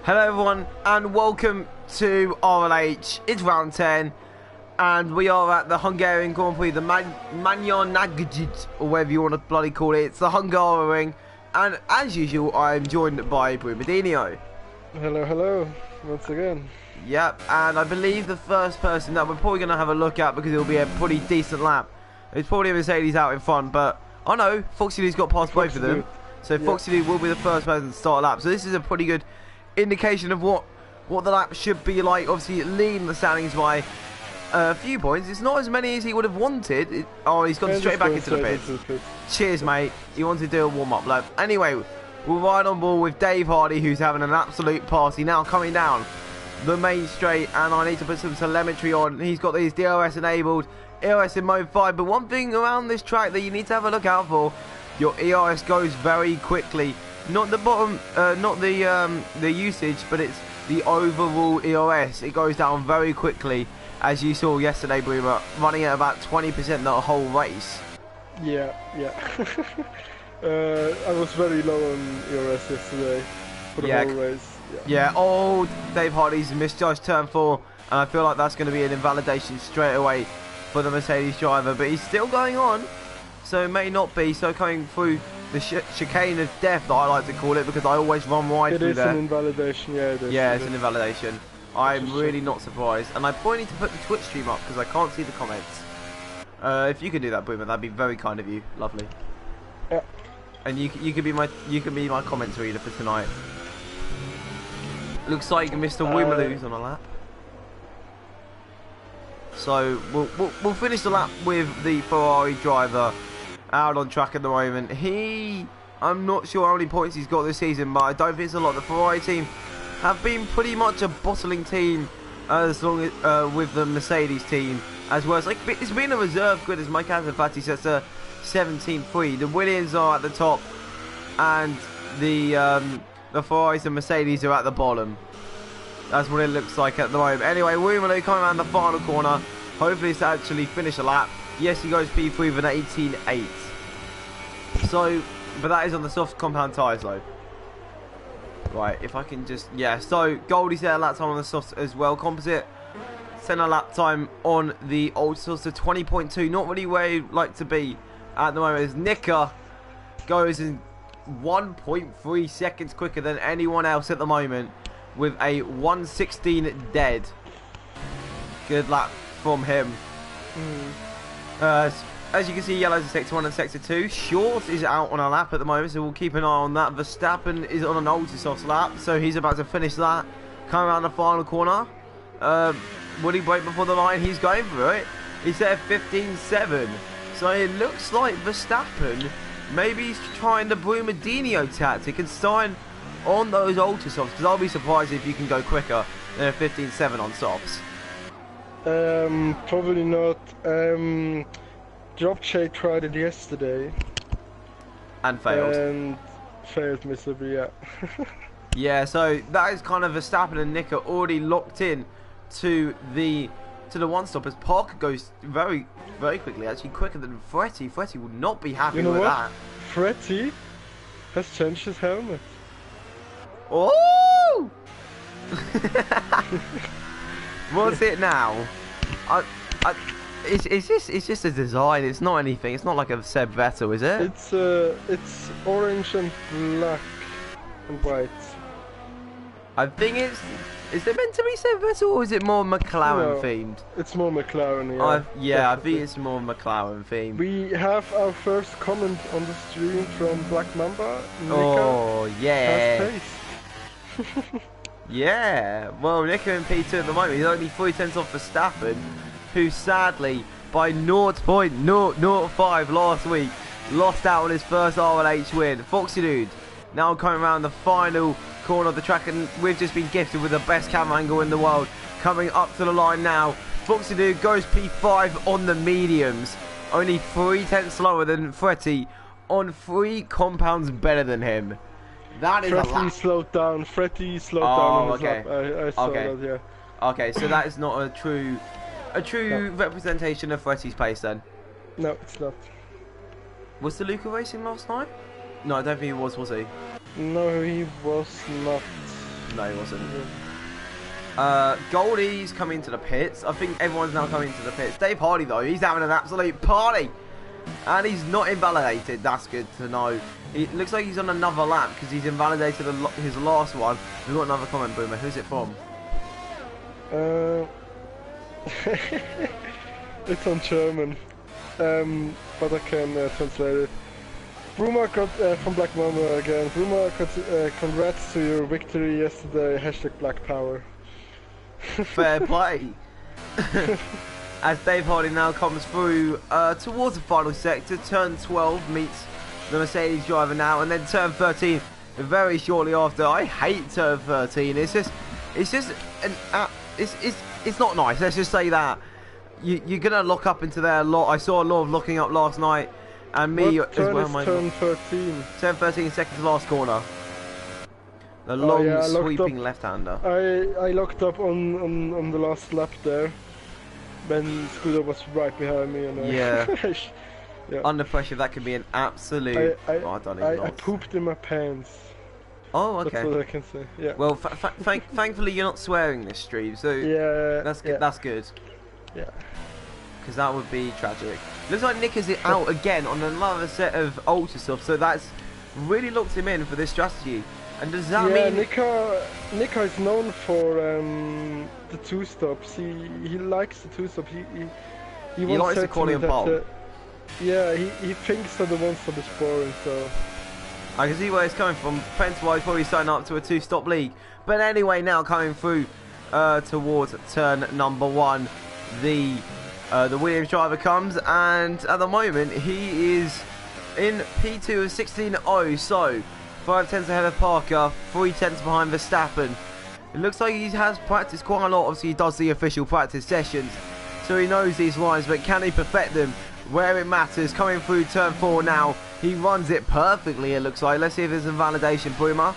Hello everyone and welcome to RLH. It's round 10 and we are at the Hungarian Grand Prix, the Magyar, or whatever you want to bloody call it. It's the Hungaroring, and as usual I'm joined by Brumadinho. Hello, hello, once again. Yep, and I believe the first person that we're probably going to have a look at, because it'll be a pretty decent lap, it's probably a Mercedes out in front, but oh no, Foxy-Doo's got past both of them. So Foxy-Doo will be the first person to start a lap. So this is a pretty good indication of what the lap should be like. Obviously leading the standings by a few points. It's not as many as he would have wanted. Oh, he's gone straight back into the pits. Cheers, mate. He wanted to do a warm-up lap. Anyway, we'll ride on board with Dave Hardy, who's having an absolute party now, coming down the main straight, and I need to put some telemetry on. He's got these DRS enabled, ERS in mode 5, but one thing around this track that you need to have a look out for, your ERS goes very quickly. Not the bottom, not the usage, but it's the overall ERS. It goes down very quickly, as you saw yesterday, Boomer, running at about 20% the whole race. Yeah. I was very low on ERS yesterday for the whole race. Yeah. Oh, Dave Hardy's misjudged turn 4, and I feel like that's going to be an invalidation straight away for the Mercedes driver, but he's still going on, so it may not be. So coming through the chicane of death, that I like to call it, because I always run wide through there. It is an invalidation, yeah. It's an invalidation. I'm really not surprised, and I probably need to put the Twitch stream up because I can't see the comments. If you could do that, Boomer, that'd be very kind of you. Lovely. Yeah. And you can be my comments reader for tonight. Looks like Mr. Wimmerloo's on a lap. So we'll finish the lap with the Ferrari driver out on track at the moment. I'm not sure how many points he's got this season, but I don't think it's a lot. The Ferrari team have been pretty much a bottling team as long as with the Mercedes team as well. It's been a reserve grid, as Mike Fati says, 17-3. The Williams are at the top, and the Ferraris and Mercedes are at the bottom. That's what it looks like at the moment. Anyway, Wimmerloo coming around the final corner. Hopefully it's actually finish a lap. Yes, he goes P3 with an 18.8. So, but that is on the soft compound tyres though. Right, if I can just, so Goldie set a lap time on the soft as well. Composite set a lap time on the old soft to 20.2. Not really where you'd like to be at the moment. As Nika goes in 1.3 seconds quicker than anyone else at the moment, with a 1:16 dead. Good lap from him. As you can see, yellow's in sector 1 and sector 2. Short is out on a lap at the moment, so we'll keep an eye on that. Verstappen is on an Ultrasoft lap, so he's about to finish that. Coming around the final corner. Would he break before the line? He's going for it. He's at 15.7. So it looks like Verstappen, maybe he's trying the Brumadinho tactic and starting on those Ultrasofts, because I'll be surprised if you can go quicker than a 15.7 on softs. Probably not. Dropshade tried it yesterday. And failed. And failed miserably, yeah. Yeah, so that is kind of Verstappen and Nick are already locked in to the one stop, as Parker goes very, very quickly, actually quicker than Fretty. Fretty will not be happy with that. Fretty has changed his helmet. Oh! What's it now? It's just a design. It's not anything. It's not like a Seb Vettel, is it? It's orange and black and white. I think it's. Is it meant to be Seb Vettel, or is it more McLaren themed? It's more McLaren. Yeah, I think it's more McLaren themed. We have our first comment on the stream from Black Mamba. Oh yeah. Has pace. Yeah, well, Nico in P2 at the moment, he's only 3 tenths off Verstappen, who sadly, by 0.005 last week, lost out on his first RLH win. Foxy-Doo now coming around the final corner of the track, and we've just been gifted with the best camera angle in the world. Coming up to the line now, Foxy-Doo goes P5 on the mediums, only 3 tenths slower than Fretty, on 3 compounds better than him. That is Fretty slowed down. Fretty slowed down on his lap. I saw that, yeah. Okay, so that is not a true representation of Fretty's pace then. No, it's not. Was the Luca racing last night? No, I don't think he was he? No, he was not. No, he wasn't. Goldie's coming to the pits. I think everyone's now coming to the pits. Dave Hardy, though, he's having an absolute party. And he's not invalidated. That's good to know. It looks like he's on another lap because he's invalidated his last one. We've got another comment, Boomer. Who's it from? It's on German. But I can translate it. Bruma from Black Mama again. Bruma, congrats to your victory yesterday. Hashtag Black Power. Fair play. As Dave Hardy now comes through towards the final sector, turn 12 meets the Mercedes driver now, and then turn 13 very shortly after. I hate turn 13. It's not nice. Let's just say that you're gonna lock up into there a lot. I saw a lot of locking up last night, and me what as well. Turn 13. Turn 13, second to last corner. The long sweeping left-hander. I locked up on the last lap there. Ben Scooter was right behind me, and yeah. Yeah. Under pressure, that could be an absolute. I pooped in my pants. Oh, okay. That's what I can say. Yeah. Well, thankfully you're not swearing this stream, so yeah, that's good. Yeah. That's good. Yeah. Because that would be tragic. Looks like Nick is out again on another set of ultra stuff, so that's really locked him in for this strategy. And does that mean? Nika is known for the two stops. He likes the two stops. He likes the quality and pole. Yeah, he thinks that the one stop is boring, so. I can see where it's coming from. Pence-wise, probably starting up to a two-stop league. But anyway, now coming through towards turn number 1, the Williams driver comes, and at the moment he is in P2 of 16.0, so 5 tenths ahead of Parker, 3 tenths behind Verstappen. It looks like he has practiced quite a lot. Obviously, he does the official practice sessions, so he knows these lines, but can he perfect them where it matters? Coming through turn 4 now, he runs it perfectly, it looks like. Let's see if there's invalidation. Puma,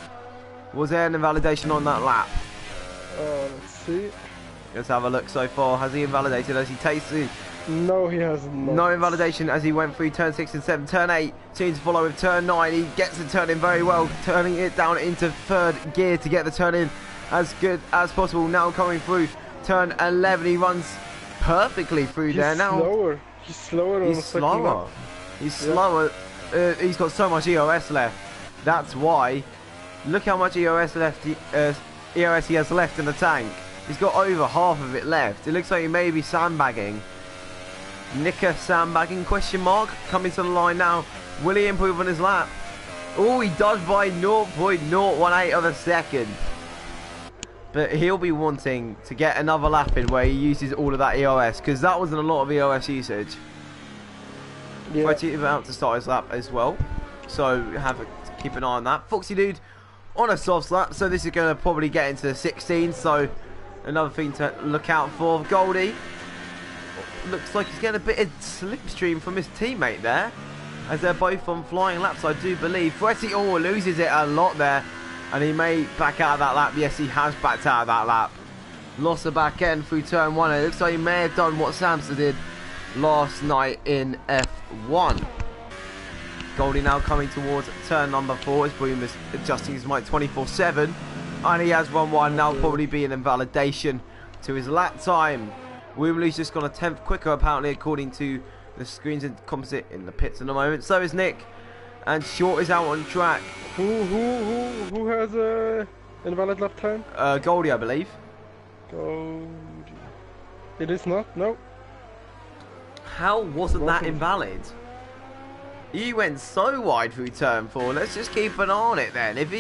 was there an invalidation on that lap? Let's see. Let's have a look so far. Has he invalidated as he takes it? No, he has not. No invalidation as he went through turn 6 and 7. Turn 8 seems to follow with turn 9. He gets the turn in very well, turning it down into 3rd gear to get the turn in as good as possible. Now coming through turn 11, he runs perfectly through there. Now slower. He's slower. He's slower. He's slower. He's got so much EOS left. That's why. Look how much EOS he has left in the tank. He's got over half of it left. It looks like he may be sandbagging. Nika sandbagging, question mark. Coming to the line now. Will he improve on his lap? Oh, he does by 0.018 of a second. But he'll be wanting to get another lap in where he uses all of that EOS, because that wasn't a lot of EOS usage. Yeah. Freddie about to start his lap as well, so keep an eye on that. Foxy Dude on a soft lap, so this is going to probably get into the 16, so another thing to look out for. Goldie looks like he's getting a bit of slipstream from his teammate there, as they're both on flying laps, I do believe. Freddie loses it a lot there, and he may back out of that lap. Yes, he has backed out of that lap. Lost the back end through turn 1. It looks like he may have done what Samson did last night in F1. Goldie now coming towards turn number 4 as Boom is adjusting his mic 24/7, and he has run one. Now probably be an invalidation to his lap time. Wimley's just gone a 10th quicker apparently, according to the screens and composite in the pits at the moment. So is Nick, and Short is out on track. Who has a invalid lap time? Goldie, I believe. Goldie. It is not. No. How wasn't that invalid? He went so wide through turn 4. Let's just keep an eye on it then. If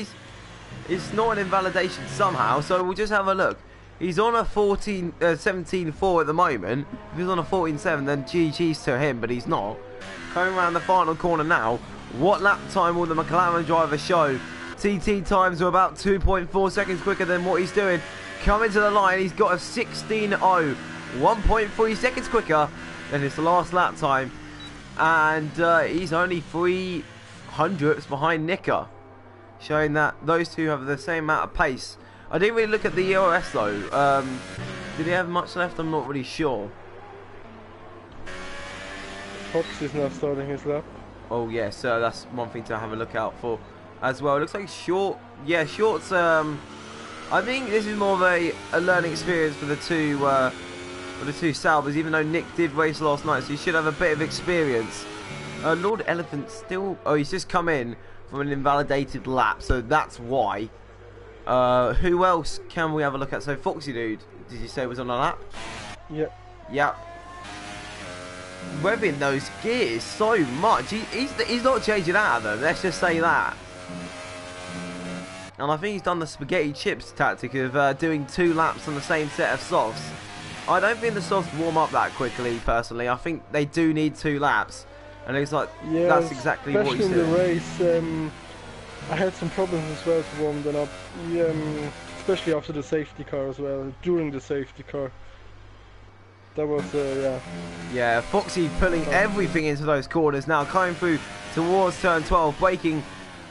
it's not an invalidation somehow, so we'll just have a look. He's on a 17.4 at the moment. If he's on a 14.7, then GG's to him, but he's not. Coming around the final corner now. What lap time will the McLaren driver show? TT times are about 2.4 seconds quicker than what he's doing. Coming to the line, he's got a 16.0. 1.3 seconds quicker than his last lap time. And he's only 300ths behind Nika, showing that those two have the same amount of pace. I didn't really look at the EOS though. Did he have much left? I'm not really sure. Fox is now starting his lap. Oh yeah, so that's one thing to have a look out for as well. It looks like Short. Yeah, Short's I think this is more of a learning experience for the two Saubers, even though Nick did race last night, so he should have a bit of experience. Lord Elephant still... Oh, he's just come in from an invalidated lap, so that's why. Who else can we have a look at? So Foxy Dude, did you say was on a lap? Yeah. Yep. Revving those gears so much. He's not changing out of them, let's just say that. And I think he's done the spaghetti chips tactic of doing 2 laps on the same set of softs. I don't think the softs warm up that quickly, personally. I think they do need 2 laps. And it's like, yeah, that's exactly what he's doing. Especially in the race, I had some problems as well to warm them up. Especially after the safety car as well, during the safety car. That was, yeah. Yeah, Foxy pulling everything into those corners now, coming through towards turn 12, braking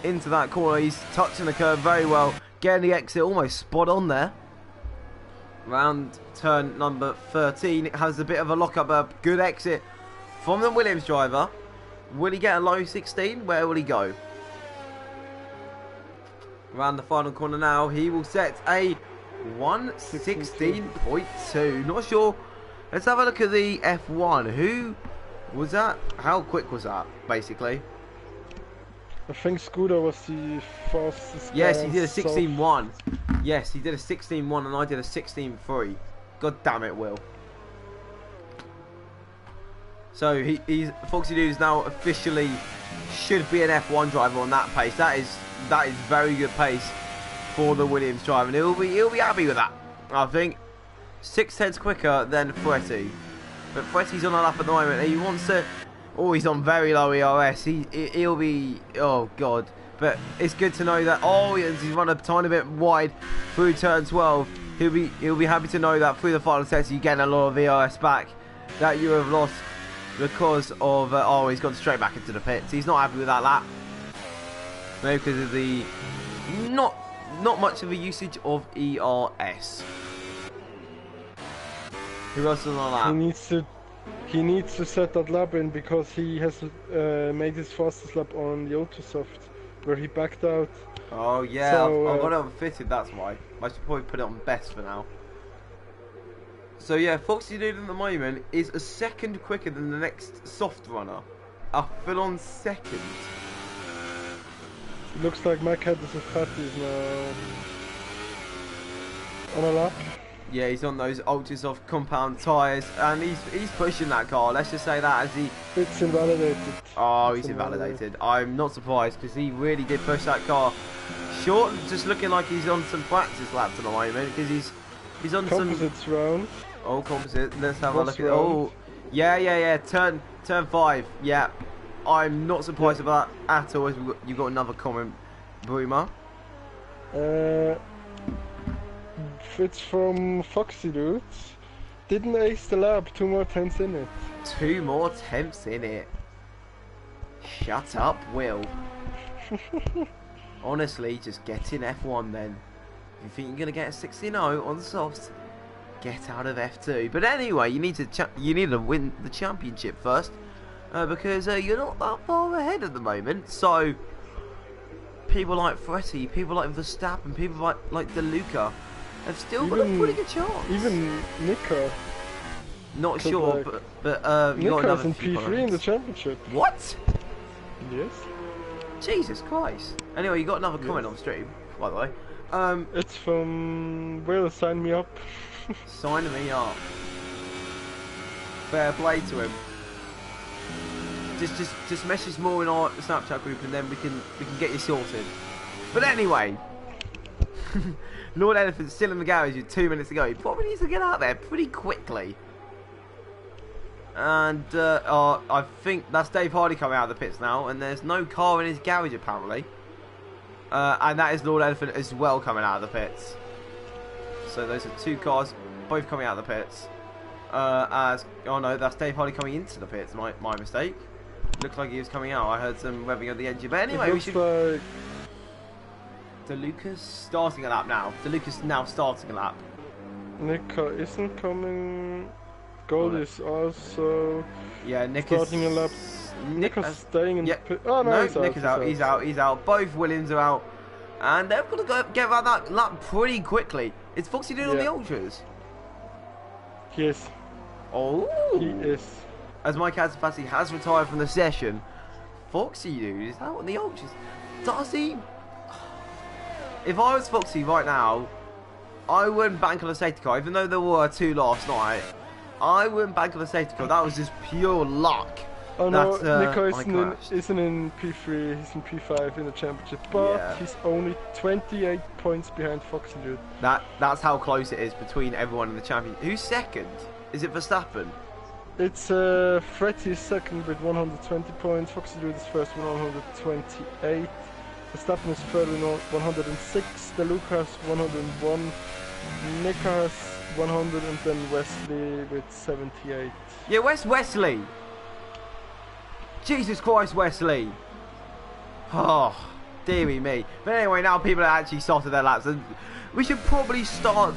into that corner. He's touching the curve very well, getting the exit almost spot on there. Round turn number 13, it has a bit of a lock-up, a good exit from the Williams driver. Will he get a low 16? Where will he go? Around the final corner now, he will set a 1:16.2. Not sure. Let's have a look at the F1. Who was that? How quick was that, basically? I think Scooter was the fastest. Yes, he did a 16.1. Yes, he did a 16.1 and I did a 16.3. God damn it, Will. So he's Foxy Dude is now officially should be an F1 driver on that pace. That is very good pace for the Williams driver, and he'll be happy with that. I think 6/10 quicker than Fretty, but Fretty's on a lap at the moment. He wants to. Oh, he's on very low ERS. He'll be. Oh God. But it's good to know that. Oh, he's run a tiny bit wide through turn 12. He'll be happy to know that through the final test you get a lot of ERS back that you have lost because of. Oh, he's gone straight back into the pits. He's not happy with that lap. Maybe because of the not much of a usage of ERS. Who else is on that? He needs to set that lap in because he has made his fastest lap on the Autosoft, where he backed out. Oh yeah, so, I've got it unfitted, that's why. I should probably put it on best for now. So yeah, Foxy Dude at the moment is a second quicker than the next soft runner. A full-on second. It looks like my cat is a fatties now. On a lap. Yeah, he's on those ultra soft compound tyres, and he's pushing that car. Let's just say that as he. It's invalidated. Oh, he's invalidated. I'm not surprised because he really did push that car short. Just looking like he's on some practice laps at the moment because he's on composites some round. Oh, composite. Let's have a look at. Round. Oh, yeah. Turn 5. Yeah, I'm not surprised about that at all. You've got another comment, Bruma. It's from Foxy Dude. Didn't ace the lap, 2 more attempts in it. 2 more attempts in it. Shut up, Will. Honestly, just get in F1 then. If you think you're going to get a 16.0 on the softs, get out of F2. But anyway, you need to win the championship first. Because you're not that far ahead at the moment. So, people like Fretty, people like Verstappen, people like DeLuca have still got a pretty good chance. Even Nika. Not sure, but you got Nika's another in few P3 comments. in the championship. What? Yes. Jesus Christ. Anyway, you got another comment on stream, by the way. It's from Will, sign me up. Sign me up. Fair play to him. Just message more in our Snapchat group and then we can get you sorted. But anyway. Lord Elephant's still in the garage with 2 minutes to go. He probably needs to get out there pretty quickly. And I think that's Dave Hardy coming out of the pits now, and there's no car in his garage apparently. And that is Lord Elephant as well coming out of the pits. So those are 2 cars, both coming out of the pits. Oh no, that's Dave Hardy coming into the pits. My mistake. Looks like he was coming out. I heard some revving of the engine. But anyway, we should. Like... DeLuca's starting a lap now. DeLuca's now starting a lap. Nika isn't coming. Gold is also. Yeah, Nick starting is a lap. Nika's staying in the pit. Oh no, Nick is out. He's out. Both Williams are out. And they're going to go get around that lap pretty quickly. Is Foxy Dude on the Ultras? He is. Oh. He is. As Mike Hazafassi has retired from the session, Foxy Dude is out on the Ultras. Does he? If I was Foxy right now, I wouldn't bank on a safety car, even though there were 2 last night. I wouldn't bank on a safety car. That was just pure luck. Oh no, Nico isn't in P3, he's in P5 in the championship, but he's only 28 points behind Foxy Dude. That's how close it is between everyone in the champion. Who's second? Is it Verstappen? It's Freddy is second with 120 points, Foxy Dude is first with 128, Verstappen is third with 106, DeLuca has 101, Nico has 100, and then Wesley with 78. Yeah, where's Wesley? Jesus Christ, Wesley. Oh, dearie me. But anyway, now people are actually started their laps. And we should probably start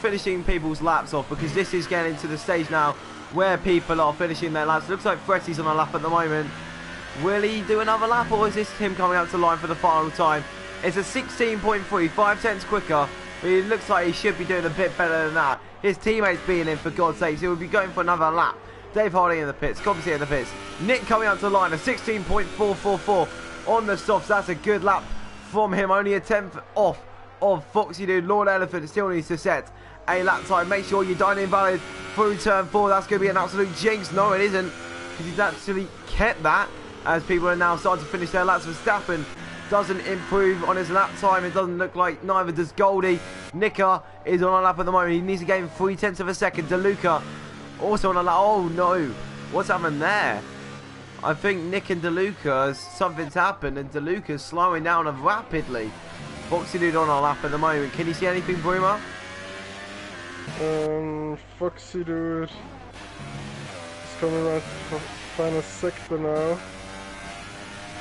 finishing people's laps off, because this is getting to the stage now where people are finishing their laps. Looks like Fretty's on a lap at the moment. Will he do another lap, or is this him coming out to line for the final time? It's a 16.3, 5 tenths quicker. But it looks like he should be doing a bit better than that. His teammates being in, for God's sakes. He will be going for another lap. Dave Hardy in the pits, Cobbsy in the pits. Nick coming out to line, a 16.444 on the softs. That's a good lap from him. Only a 10th off of Foxy Dude. Lord Elephant still needs to set a lap time. Make sure you don't invalid through turn 4. That's going to be an absolute jinx. No, it isn't, because he's actually kept that, as people are now starting to finish their laps. Verstappen doesn't improve on his lap time. It doesn't look like, neither does Goldie. Nicker is on a lap at the moment. He needs to gain 3 tenths of a second. DeLuca also on a lap. Oh no, what's happened there? I think Nick and DeLuca, something's happened, and DeLuca's slowing down rapidly. Foxy Dude on a lap at the moment. Can you see anything, Bruma? Foxy Dude is coming around for final sector now.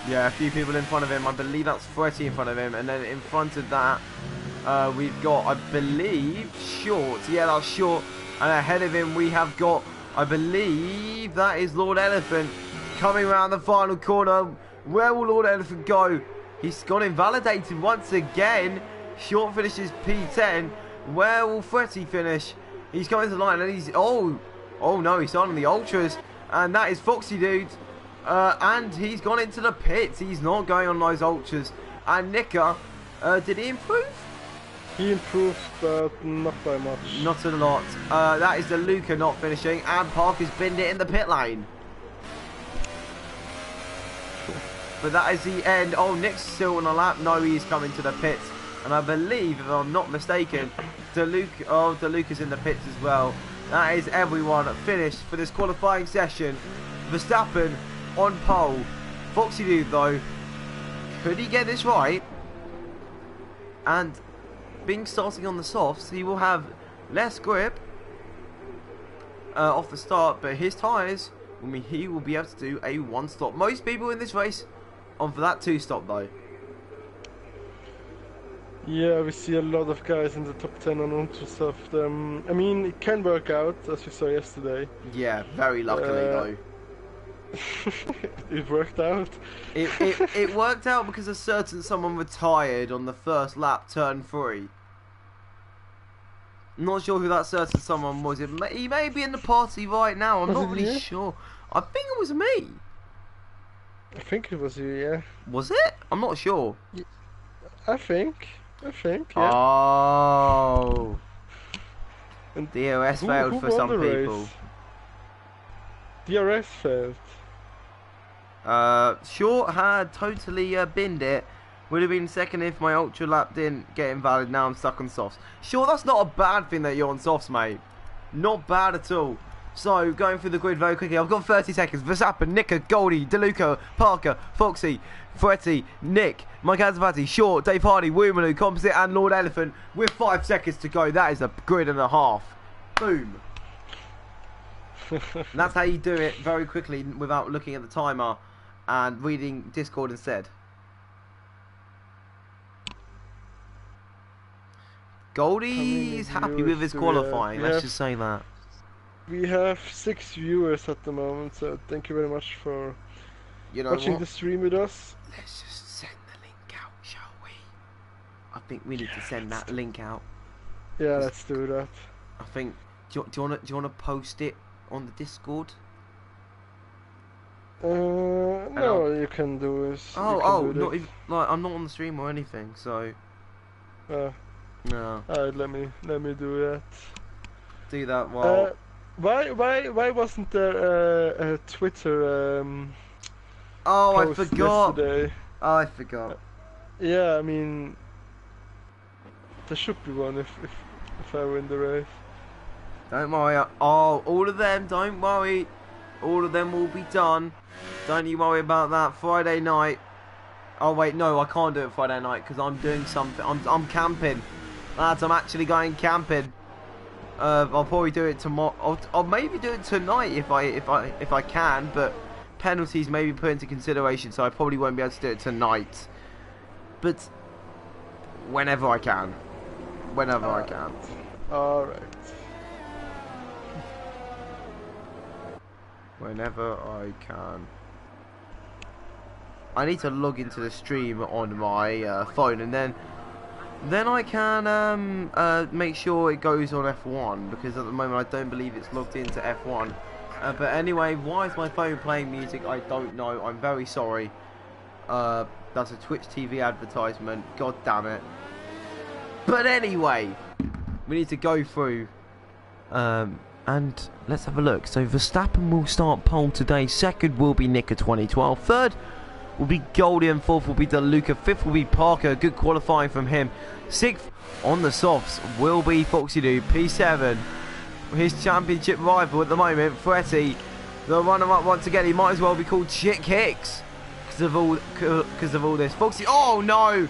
Yeah, a few people in front of him. I believe that's Fretty in front of him, and then in front of that we've got, I believe, Short. Yeah, that's Short. And ahead of him we have got, I believe, that is Lord Elephant coming around the final corner. Where will Lord Elephant go? He's got invalidated once again. Short finishes P10. Where will Fretty finish? He's coming to the line, and he's, oh no, he's on the Ultras, and that is Foxy Dude. And he's gone into the pits. He's not going on those Ultras. And Nicker, did he improve? He improved, but not by much. Not a lot. That is DeLuca not finishing, and Parker's binned it in the pit lane. But that is the end. Oh, Nick's still on a lap. No, he's coming to the pits. And I believe, if I'm not mistaken, DeLuca's in the pits as well. That is everyone finished for this qualifying session. Verstappen on pole. Foxy Dude, though, could he get this right? And being starting on the softs, he will have less grip off the start, but his tyres will mean he will be able to do a 1-stop. Most people in this race on for that 2-stop, though. Yeah, we see a lot of guys in the top 10 on Ultrasoft. I mean, it can work out, as we saw yesterday. Yeah, very luckily, though. It worked out. It worked out because a certain someone retired on the first lap, turn 3. I'm not sure who that certain someone was. He may be in the party right now. I'm not really sure. I think it was me. I think it was you, yeah. Was it? I'm not sure. I think, yeah. Oh. DRS failed for some people. DRS failed. Short had totally binned it. Would have been second if my ultra lap didn't get invalid. Now I'm stuck on softs. Sure, that's not a bad thing that you're on softs, mate. Not bad at all. So, going through the grid very quickly. I've got 30 seconds. Verstappen, Nicker, Goldie, DeLuca, Parker, Foxy, Fretty, Nick, Mike Azafati, Short, Dave Hardy, Woomaloo, Composite, and Lord Elephant with 5 seconds to go. That is a grid and a half. Boom. And that's how you do it very quickly without looking at the timer and reading Discord instead. Goldie is happy with his qualifying, let's just say that. We have 6 viewers at the moment, so thank you very much for watching the stream with us. Let's just send the link out, shall we? I think we need to send that link out. Yeah, let's do that. I think. Do you wanna post it on the Discord? No, you can do it. Oh, not even like I'm not on the stream or anything, so. No. Alright, let me do that. Do that while. Why wasn't there a Twitter Oh, I post forgot. yesterday? Oh, I forgot. Yeah, I mean, there should be one if I win the race. Don't worry. Oh, all of them. Don't worry. All of them will be done. Don't you worry about that. Friday night. Oh wait, no, I can't do it Friday night because I'm doing something. I'm camping, lads. I'm actually going camping. I'll probably do it tomorrow. I'll maybe do it tonight if I can, but penalties may be put into consideration, so I probably won't be able to do it tonight. But whenever I can, I can. All right. Whenever I can. I need to log into the stream on my phone, and then I can make sure it goes on F1, because at the moment I don't believe it's logged into F1. But anyway, why is my phone playing music? I don't know. I'm very sorry. That's a Twitch TV advertisement. God damn it. But anyway, we need to go through and let's have a look. So Verstappen will start pole today. Second will be Nick at 2012. Third will be Goldie, and fourth will be DeLuca. Fifth will be Parker. Good qualifying from him. Sixth on the softs will be Foxy Dude. P7, his championship rival at the moment, Fretty. The runner-up once again. He might as well be called Chick Hicks because of all this. Foxy. Oh no!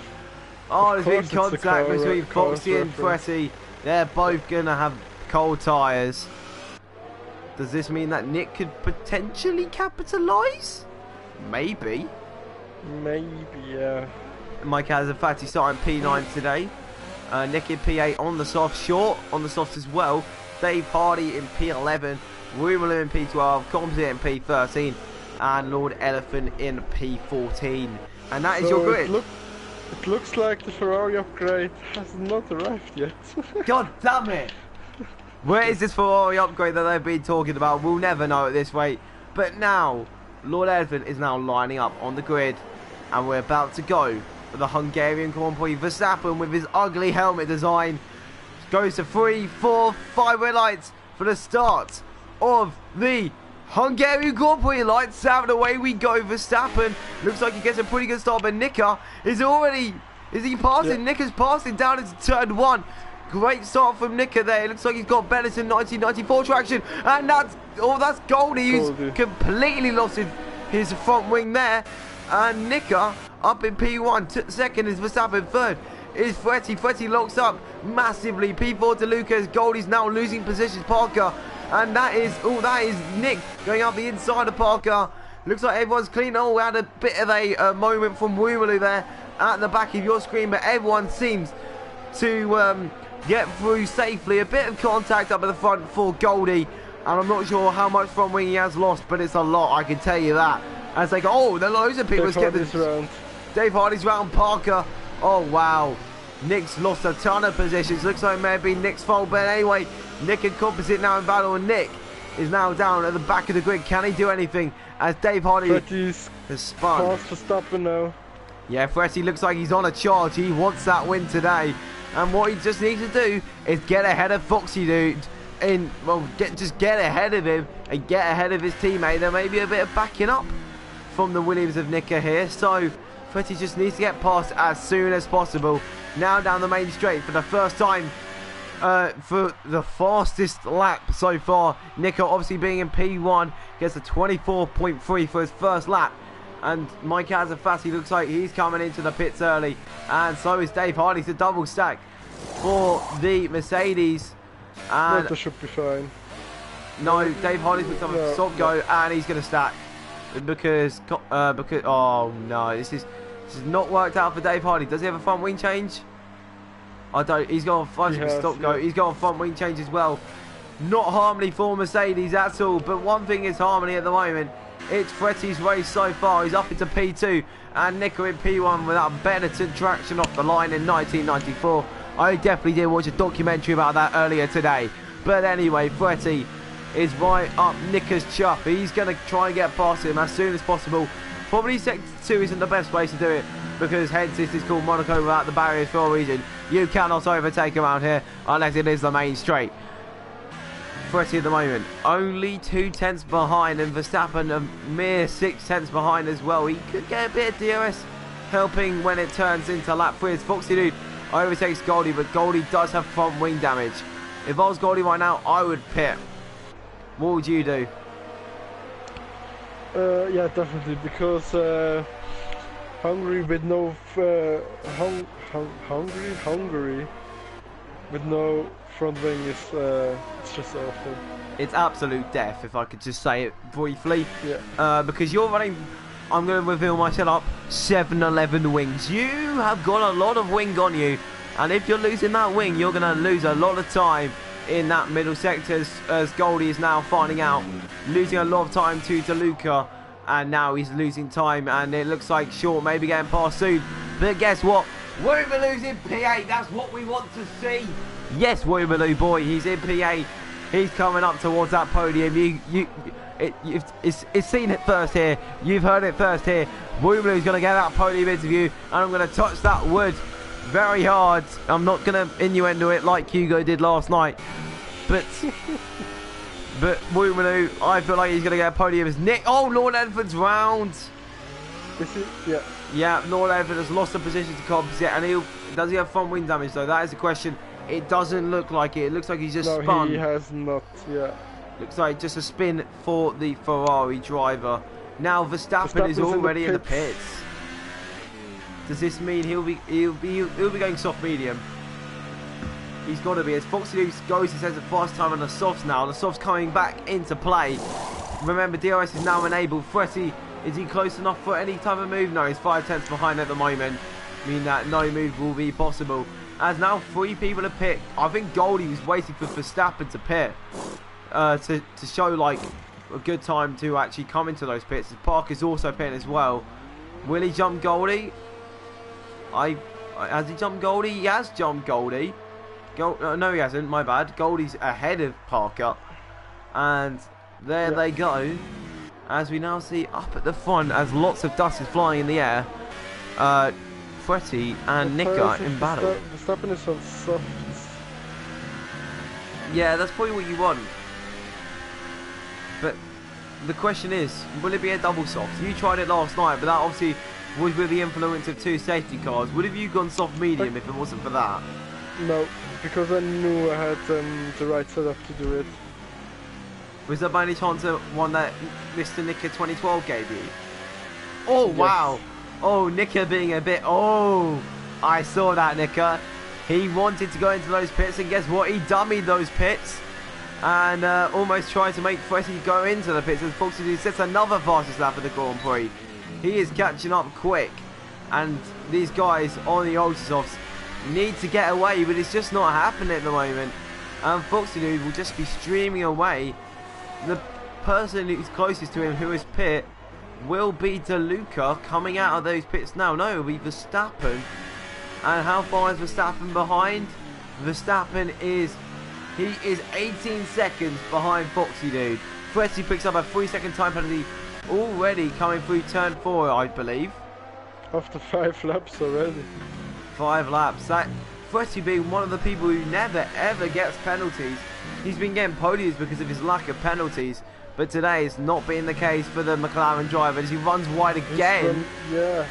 Oh, there's been contact between Foxy and Fretty. They're both gonna have cold tyres. Does this mean that Nick could potentially capitalise? Maybe. Maybe, yeah. Mike has a fatty starting P9 today. Nick in P8 on the soft, short on the softs as well. Dave Hardy in P11, Rumelu in P12, Composite in P13, and Lord Elephant in P14. And that is your grid. It looks like the Ferrari upgrade has not arrived yet. God damn it! Where is this Ferrari upgrade that they've been talking about? We'll never know at this rate. But now, Lord Elephant is now lining up on the grid, and we're about to go for the Hungarian Grand Prix. Verstappen with his ugly helmet design goes to 3, 4, 5 red lights for the start of the Hungarian Grand Prix. Lights out, and away we go. Verstappen looks like he gets a pretty good start, but Nika is already... Is he passing? Yeah. Nika's passing down into turn 1. Great start from Nika there. It looks like he's got Benetton 1994 traction, and that's Goldie, who's completely lost his front wing there. And Nika up in P1. Second is Verstappen. Third is Fretty. Fretty locks up massively. P4 to Lucas. Goldie's now losing positions. Parker, and that is Nick going up the inside of Parker. Looks like everyone's clean. Oh, we had a bit of a moment from Rumelu there at the back of your screen, but everyone seems to get through safely. A bit of contact up at the front for Goldie, and I'm not sure how much front wing he has lost, but it's a lot, I can tell you that. As they go, oh, there are loads of people round. Dave Hardy's round. Parker. Oh wow, Nick's lost a ton of positions. Looks like it may have been Nick's fault, but anyway, Nick and Composite now in battle, and Nick is now down at the back of the grid. Can he do anything as Dave Hardy has spun? Fast for stopping now. Yeah, Fretty looks like he's on a charge. He wants that win today. And what he just needs to do is get ahead of Foxy Dude. Just get ahead of him and get ahead of his teammate. There may be a bit of backing up from the Williams of Nika here. So, Fretty just needs to get past as soon as possible. Now down the main straight for the first time for the fastest lap so far. Nika obviously being in P1 gets a 24.3 for his first lap. And Mike Azafati looks like he's coming into the pits early. And so is Dave Hardy. It's a double stack for the Mercedes. And that should be fine. No, Dave Hardy's picked up a stop go, and he's going to stack. Because oh no, this is not worked out for Dave Hardy. Does he have a front wing change? I don't. He's got a stop go. He's got a front wing change as well. Not harmony for Mercedes at all. But one thing is harmony at the moment It's Fretty's race so far. He's up into P2 and Nico in P1 without Benetton traction off the line in 1994. I definitely did watch a documentary about that earlier today. But anyway, Fretty is right up Nico's chuff. He's going to try and get past him as soon as possible. Probably sector 2 isn't the best place to do it, because hence this is called Monaco without the barriers for a reason. You cannot overtake around here unless it is the main straight. Fretty at the moment only 2 tenths behind, and Verstappen a mere 6 tenths behind as well. He could get a bit of DRS helping when it turns into lap 3 as Foxy Dude overtakes Goldie, but Goldie does have front wing damage. If I was Goldie right now, I would pit. What would you do? Yeah, definitely, because Hungary with no Hungary with no front wing is it's just awful. It's absolute death, if I could just say it briefly. Yeah. Because you're running, I'm going to reveal my setup, 7-11 wings. You have got a lot of wing on you, and if you're losing that wing, you're going to lose a lot of time in that middle sector, as Goldie is now finding out, losing a lot of time to DeLuca, and now he's losing time, and it looks like Short may be getting past soon. But guess what? Woomaloo's in P8. That's what we want to see. Yes, Woomaloo boy, he's in P8. He's coming up towards that podium. It's seen it first here. You've heard it first here. Woomaloo's going to get that podium interview, and I'm going to touch that wood very hard. I'm not going to innuendo it like Hugo did last night, but Woomaloo, I feel like he's going to get a podium as Nick. Oh, Lord Edford's round. Is it? Yeah. Yeah, Lord Edford has lost a position to composite, and does he have front wing damage though? That is the question. It doesn't look like it. It looks like he's just spun. No, he has not. Yeah. Looks like just a spin for the Ferrari driver. Now Verstappen is already in the pits. Does this mean he'll be going soft medium? He's got to be. As Foxy goes, he says the fast time on the softs now. The softs coming back into play. Remember, DRS is now enabled. Fretty, is he close enough for any type of move? No, he's 5 tenths behind at the moment, meaning that no move will be possible. As now 3 people to pit. I think Goldie was waiting for Verstappen to pit to show like a good time to actually come into those pits. Park is also pitting as well. Will he jump Goldie? Has he jumped Goldie? He has jumped Goldie. No, he hasn't. My bad. Goldie's ahead of Parker, and there they go. As we now see up at the front, as lots of dust is flying in the air, Fretty and Nika in battle. Verstappen is on soft. Yeah, that's probably what you want. But the question is, will it be a double soft? You tried it last night, but that obviously was with the influence of 2 safety cars. Would have you gone soft medium if it wasn't for that? No, because I knew I had the right setup to do it. Was there by any chance one that Mr. Nika 2012 gave you? Oh, yes. Wow. Oh, Nika being a bit... Oh, I saw that, Nika. He wanted to go into those pits, and guess what? He dummied those pits and almost tried to make Fretty go into the pits. As Foxy sets another fastest lap of the Grand Prix. He is catching up quick, and these guys on the Ultrasofts need to get away, but it's just not happening at the moment. And Foxy Dude will just be streaming away. The person who's closest to him, who is pit, will be DeLuca coming out of those pits now. No, it'll be Verstappen. And how far is Verstappen behind? Verstappen is 18 seconds behind Foxy Dude. Fretty picks up a 3-second time penalty already coming through turn 4, I believe. After 5 laps already. 5 laps. That Fretty being one of the people who never ever gets penalties. He's been getting podiums because of his lack of penalties, but today it's not been the case for the McLaren driver as he runs wide again. Yeah.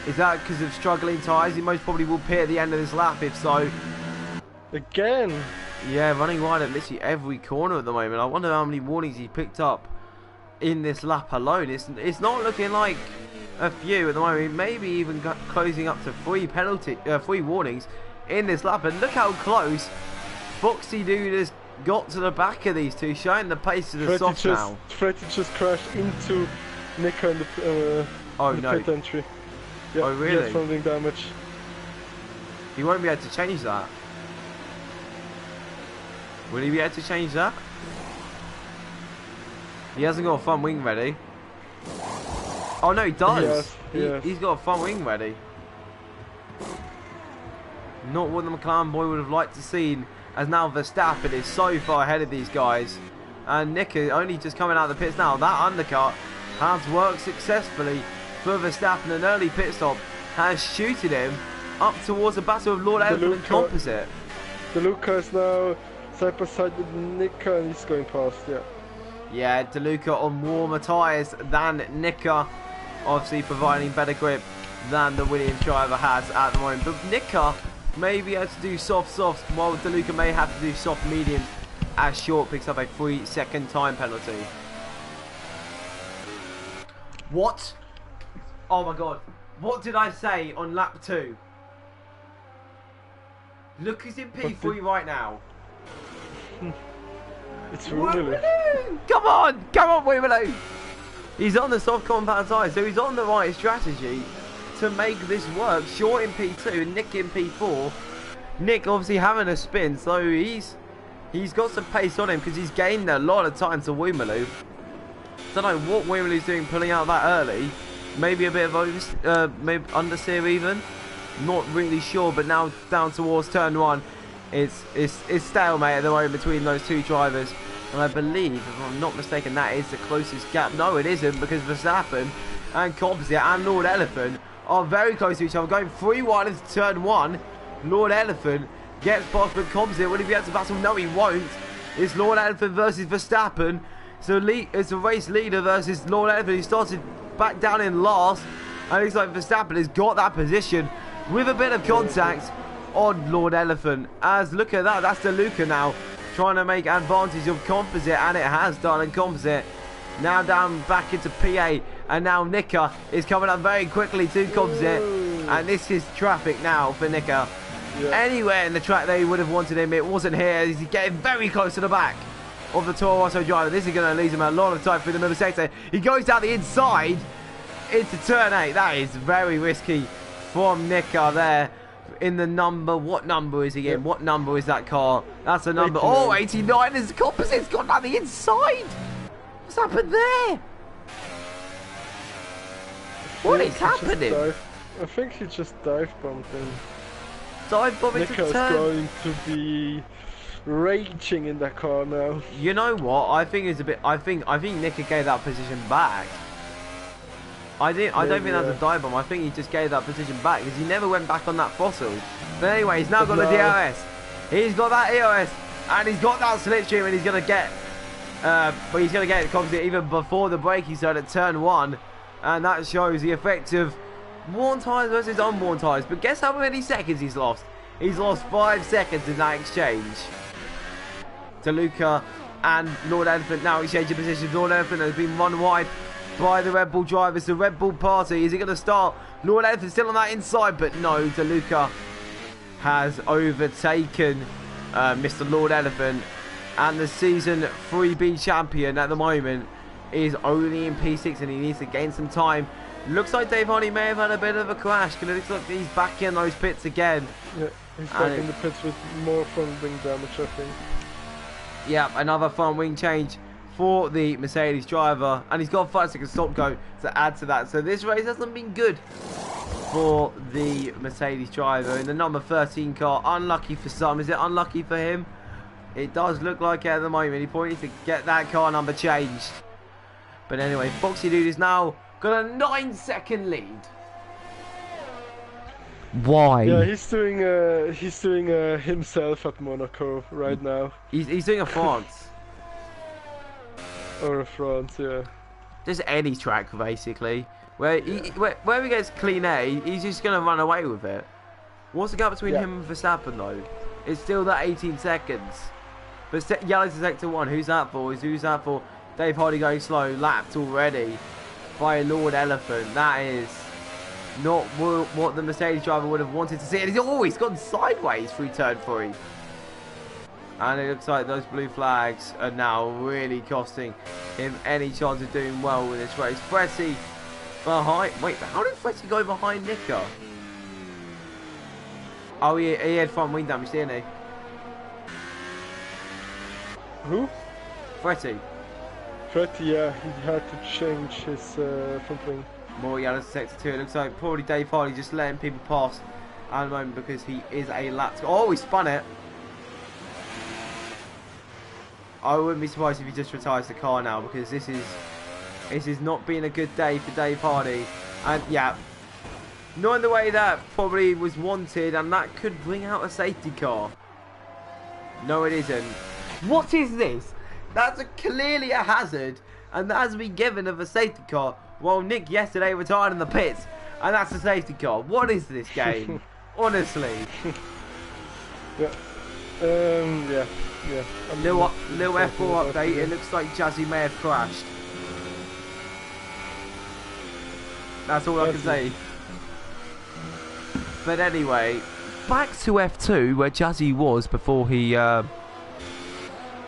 Is that because of struggling tyres? He most probably will pit at the end of this lap if so. Again? Yeah, running wide at literally every corner at the moment. I wonder how many warnings he picked up in this lap alone. It's not looking like a few at the moment. Maybe even closing up to 3 warnings in this lap. And look how close Foxy Dude has got to the back of these two, showing the pace of the soft now. Fretty just crashed into Nika in the pit entry. Yeah, oh really? He has front wing damage. He won't be able to change that. Will he be able to change that? He hasn't got a front wing ready. Oh no, he does. Yes. He's got a front wing ready. Not what the McLaren boy would have liked to see, as now Verstappen is so far ahead of these guys. And Nico only just coming out of the pits now. That undercut has worked successfully for Verstappen. An early pit stop has shooted him up towards the battle of Lord Elephant and Composite. DeLuca is now side by side with Nico and he's going past, yeah. Yeah, DeLuca on warmer tyres than Nika, obviously providing better grip than the Williams driver has at the moment. But Nika maybe has to do softs, while DeLuca may have to do soft mediums, as Short picks up a 3-second time penalty. What? Oh my god. What did I say on lap 2? Lucas in P3 right now. It's Wimmerloo. Come on Wimmerloo. He's on the soft compound tyre, so he's on the right strategy to make this work. Short in P2, Nick in P4. Nick obviously having a spin, so he's got some pace on him because he's gained a lot of time to Wimmerloo. Don't know what Wimmerloo's doing pulling out that early. Maybe a bit of maybe understeer even. Not really sure, but now down towards turn 1. It's stalemate at the moment between those two drivers. And I believe, if I'm not mistaken, that is the closest gap. No, it isn't, because Verstappen and Composite and Lord Elephant are very close to each other. Going 3-1 into turn 1. Lord Elephant gets past, but Composite, will he be able to battle? No, he won't. It's Lord Elephant versus Verstappen. So it's a race leader versus Lord Elephant. He started back down in last. And it looks like Verstappen has got that position with a bit of contact on Lord Elephant. As look at that, that's DeLuca now trying to make advantage of Composite, and it has done. And Composite now down back into PA, and now Nika is coming up very quickly to Composite. And this is traffic now for Nika. Yeah. Anywhere in the track they would have wanted him, it wasn't here. He's getting very close to the back of the Toro Rosso driver. This is going to lose him a lot of time through the middle sector. He goes down the inside into turn 8. That is very risky from Nika there. In the number, what number is he in? What number is that car? That's the number. 89. Oh, 89 is the Composite's gone down the inside. What's happened there? What is happening? I think he just dive bombed him. Dive bombing to turn. Nika's going to be raging in that car now. You know what? I think it's a bit. I think Nika gave that position back. I don't think that's a dive bomb. I think he just gave that position back because he never went back on that fossil. But anyway, he's now got the DRS. He's got that EOS and he's got that slipstream, and he's gonna get. But he's gonna get Composite even before the braking zone at turn 1, and that shows the effect of worn tyres versus unworn tyres. But guess how many seconds he's lost? He's lost 5 seconds in that exchange. DeLuca and Lord Elephant now exchanging positions. Lord Elephant has been run wide by the Red Bull drivers, the Red Bull party. Is he going to start? Lord Elephant still on that inside, but no, DeLuca has overtaken Mr. Lord Elephant, and the season 3B champion at the moment is only in P6, and he needs to gain some time. Looks like Dave Hardy may have had a bit of a crash, because it looks like he's back in those pits again. Yeah, he's back in the pits with more front wing damage, I think. Yeah, another front wing change for the Mercedes driver, and he's got a 5-second stop go to add to that. So this race hasn't been good for the Mercedes driver in the number 13 car. Unlucky for some. Is it unlucky for him? It does look like it at the moment. He probably needs to get that car number changed. But anyway, Foxy Dude is now got a 9-second lead. Why? Yeah, he's doing himself at Monaco right now. He's doing a France. Or a France, yeah. Just any track basically. Where he gets clean A, he's just gonna run away with it. What's the gap between him and Verstappen though? It's still that 18 seconds. But yellow to sector 1, who's that for? Who's that for? Dave Hardy going slow, lapped already by Lord Elephant. That is not what the Mercedes driver would have wanted to see. And he's always gone sideways through turn 3. And it looks like those blue flags are now really costing him any chance of doing well with this race. Fretty behind. Wait, how did Fretty go behind Nika? Oh, he had front wing damage, didn't he? Who? Fretty. Fretty, yeah, he had to change his front wing. More yellow to sector 2. It looks like probably Dave Hardy just letting people pass at the moment because he is a lap. Oh, he spun it. I wouldn't be surprised if he just retires the car now, because this is not being a good day for Dave Hardy. And yeah, not in the way that probably was wanted, and that could bring out a safety car. No, it isn't. What is this? That's clearly a hazard, and that has been given of a safety car. Well, Nick yesterday retired in the pits, and that's a safety car. What is this game? Honestly. Yeah. Yeah. Little F4 update. It looks like Jazzy may have crashed. That's all I can say. But anyway, back to F2 where Jazzy was before he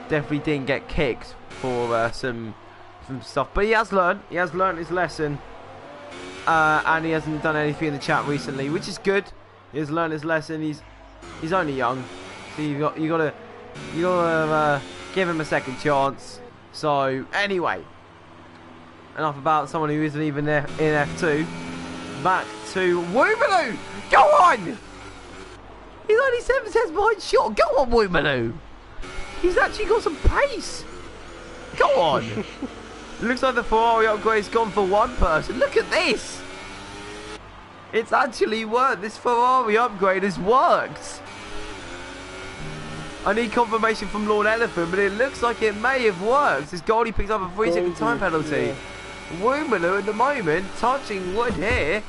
definitely didn't get kicked for some stuff. But he has learned. He has learned his lesson, and he hasn't done anything in the chat recently, which is good. He has learned his lesson. He's only young, so you gotta give him a second chance. So anyway, enough about someone who isn't even in F2. Back to Woomaloo. Go on! He's only 7 seconds behind shot. Go on, Woomaloo. He's actually got some pace. Go on. Looks like the Ferrari upgrade's gone for one person. Look at this. It's actually worked. This Ferrari upgrade has worked. I need confirmation from Lord Elephant, but it looks like it may have worked. This Goldie picks up a 3-second time penalty. Yeah. Woomaloo at the moment, touching wood here,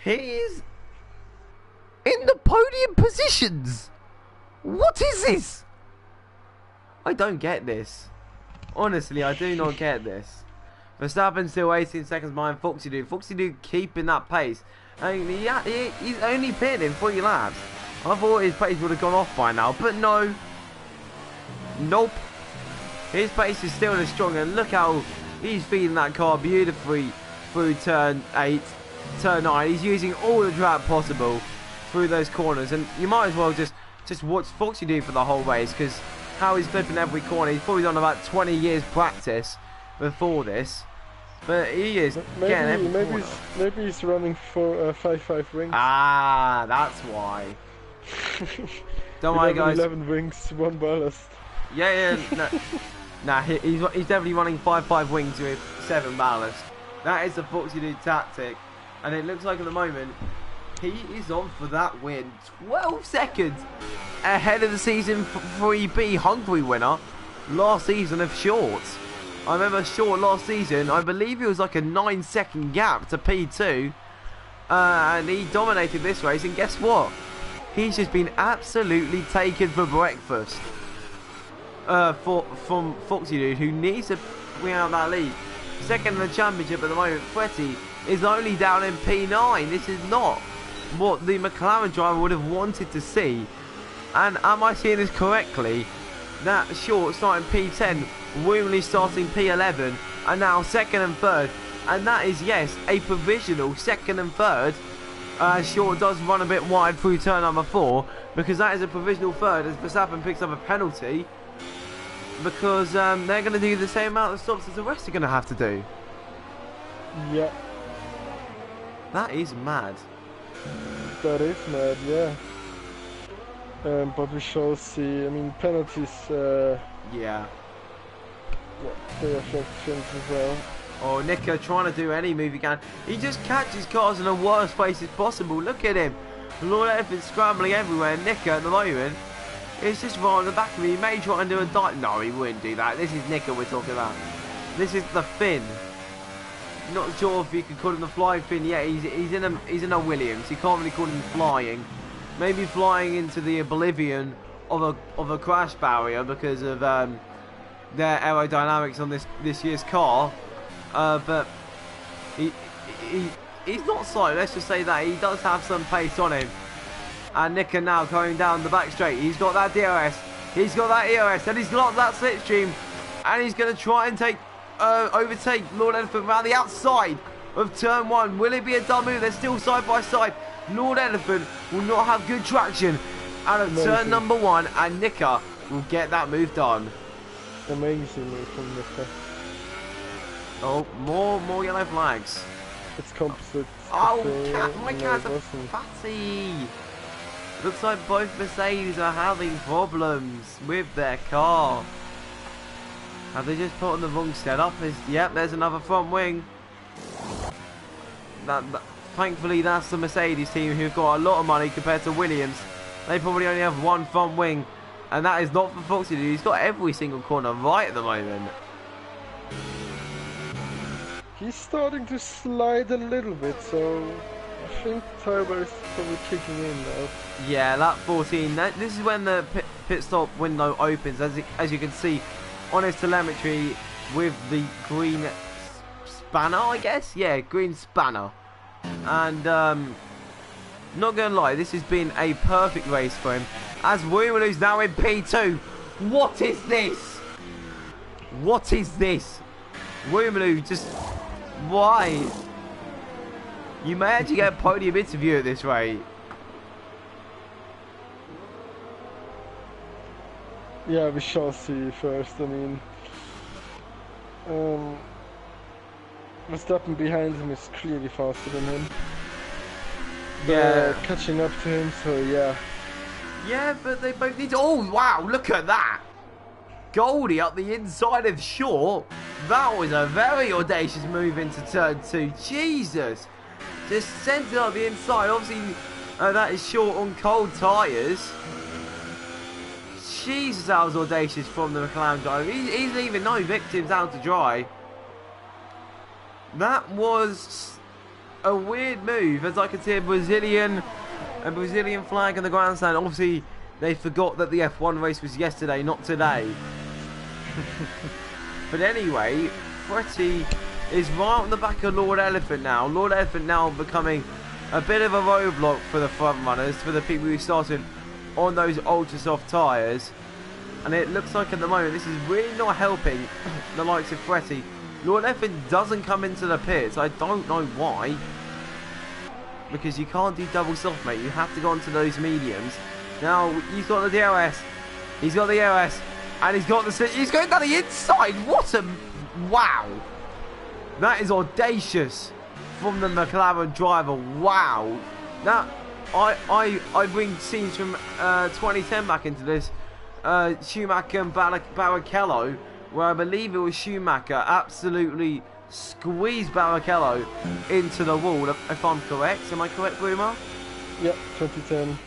he's in the podium positions. What is this? I don't get this. Honestly, I do not get this. Verstappen still 18 seconds behind Foxy Dude. Foxy Dude keeping that pace. I mean, he's only been in 3 laps. I thought his pace would have gone off by now, but no. Nope. His pace is still as strong, and look how he's feeding that car beautifully through turn 8, turn 9. He's using all the drag possible through those corners, and you might as well just watch Foxy do for the whole race, because how he's flipping every corner. He's probably done about 20 years practice before this, but he is getting every corner. Maybe he's running for 5.5 wings. Ah, that's why. Don't worry, guys. 11 wings, 1 ballast. Yeah. No. Nah, he's definitely running 5.5 wings with 7 ballast. That is the Foxy Dude tactic, and it looks like at the moment he is on for that win. 12 seconds ahead of the season 3B Hungary winner last season of Shorts. I remember Short last season, I believe it was like a 9-second gap to P2, and he dominated this race, and guess what? He's just been absolutely taken for breakfast from Foxy Dude, who needs to bring out that lead. Second in the championship at the moment, Fretty is only down in P9. This is not what the McLaren driver would have wanted to see. And am I seeing this correctly? That Short starting P10, Woomaloo starting P11, and now second and third. And that is, yes, a provisional second and third. Short does run a bit wide through turn number 4, because that is a provisional third as Verstappen picks up a penalty, because they're going to do the same amount of stops as the rest are going to have to do. Yeah. That is mad. That is mad, yeah. But we shall see. I mean, penalties. Yeah. They affect things as well. Oh, Nico trying to do any move he can. He just catches cars in the worst places possible. Look at him. Lord Elephant's scrambling everywhere. Nico at the moment is just right on the back of me. He may try and do a dive. No, he wouldn't do that. This is Nico we're talking about. This is the Finn. Not sure if you could call him the flying Finn. Yeah, he's in a Williams. You can't really call him flying. Maybe flying into the oblivion of a crash barrier because of their aerodynamics on this year's car. But he's not slow. Let's just say that he does have some pace on him. And Nicker now going down the back straight. He's got that DRS. He's got that ERS, and he's got that slipstream, and he's going to try and overtake Lord Elephant around the outside of turn 1. Will it be a dumb move? They're still side by side. Lord Elephant will not have good traction out of turn number 1, and Nicker will get that move done. Amazing move from Nicker. Oh, more yellow flags. It's composite. Oh, my no, cars it are wasn't. fatty. Looks like both Mercedes are having problems with their car. Have they just put on the wrong setup? Yep, there's another front wing. Thankfully, that's the Mercedes team who've got a lot of money compared to Williams. They probably only have one front wing, and that is not for Foxy. He's got every single corner right at the moment. He's starting to slide a little bit, so I think Turbo is probably kicking in now. Yeah, lap 14. This is when the pit stop window opens, as you can see on his telemetry with the green spanner, I guess? Yeah, green spanner. And, not gonna lie, this has been a perfect race for him. As Woomaloo's now in P2. What is this? What is this? Woomaloo just... Why? You may actually get a podium interview at this rate. Yeah, we shall see first. I mean, Verstappen behind him is clearly faster than him. Yeah. Catching up to him, so yeah. Yeah, but they both need to... Oh, wow, look at that. Goldie up the inside of Shaw. That was a very audacious move into turn 2. Jesus. Just sent it up the inside. Obviously, that is Shaw on cold tyres. Jesus, that was audacious from the McLaren driver. He's leaving no victims out to dry. That was a weird move, as I can see a Brazilian flag in the grandstand. Obviously, they forgot that the F1 race was yesterday, not today. But anyway, Fretti is right on the back of Lord Elephant now. Lord Elephant now becoming a bit of a roadblock for the front runners, for the people who started on those ultra soft tyres. And it looks like at the moment this is really not helping the likes of Fretti. Lord Elephant doesn't come into the pits. I don't know why. Because you can't do double soft, mate. You have to go onto those mediums. Now, he's got the DRS. He's got the DRS. And he's going down the inside. What a... Wow. That is audacious from the McLaren driver. Wow. That... I bring scenes from 2010 back into this. Schumacher and Barrichello, where I believe it was Schumacher absolutely squeezed Barrichello into the wall, if I'm correct. Am I correct, Boomer? Yep, 2010.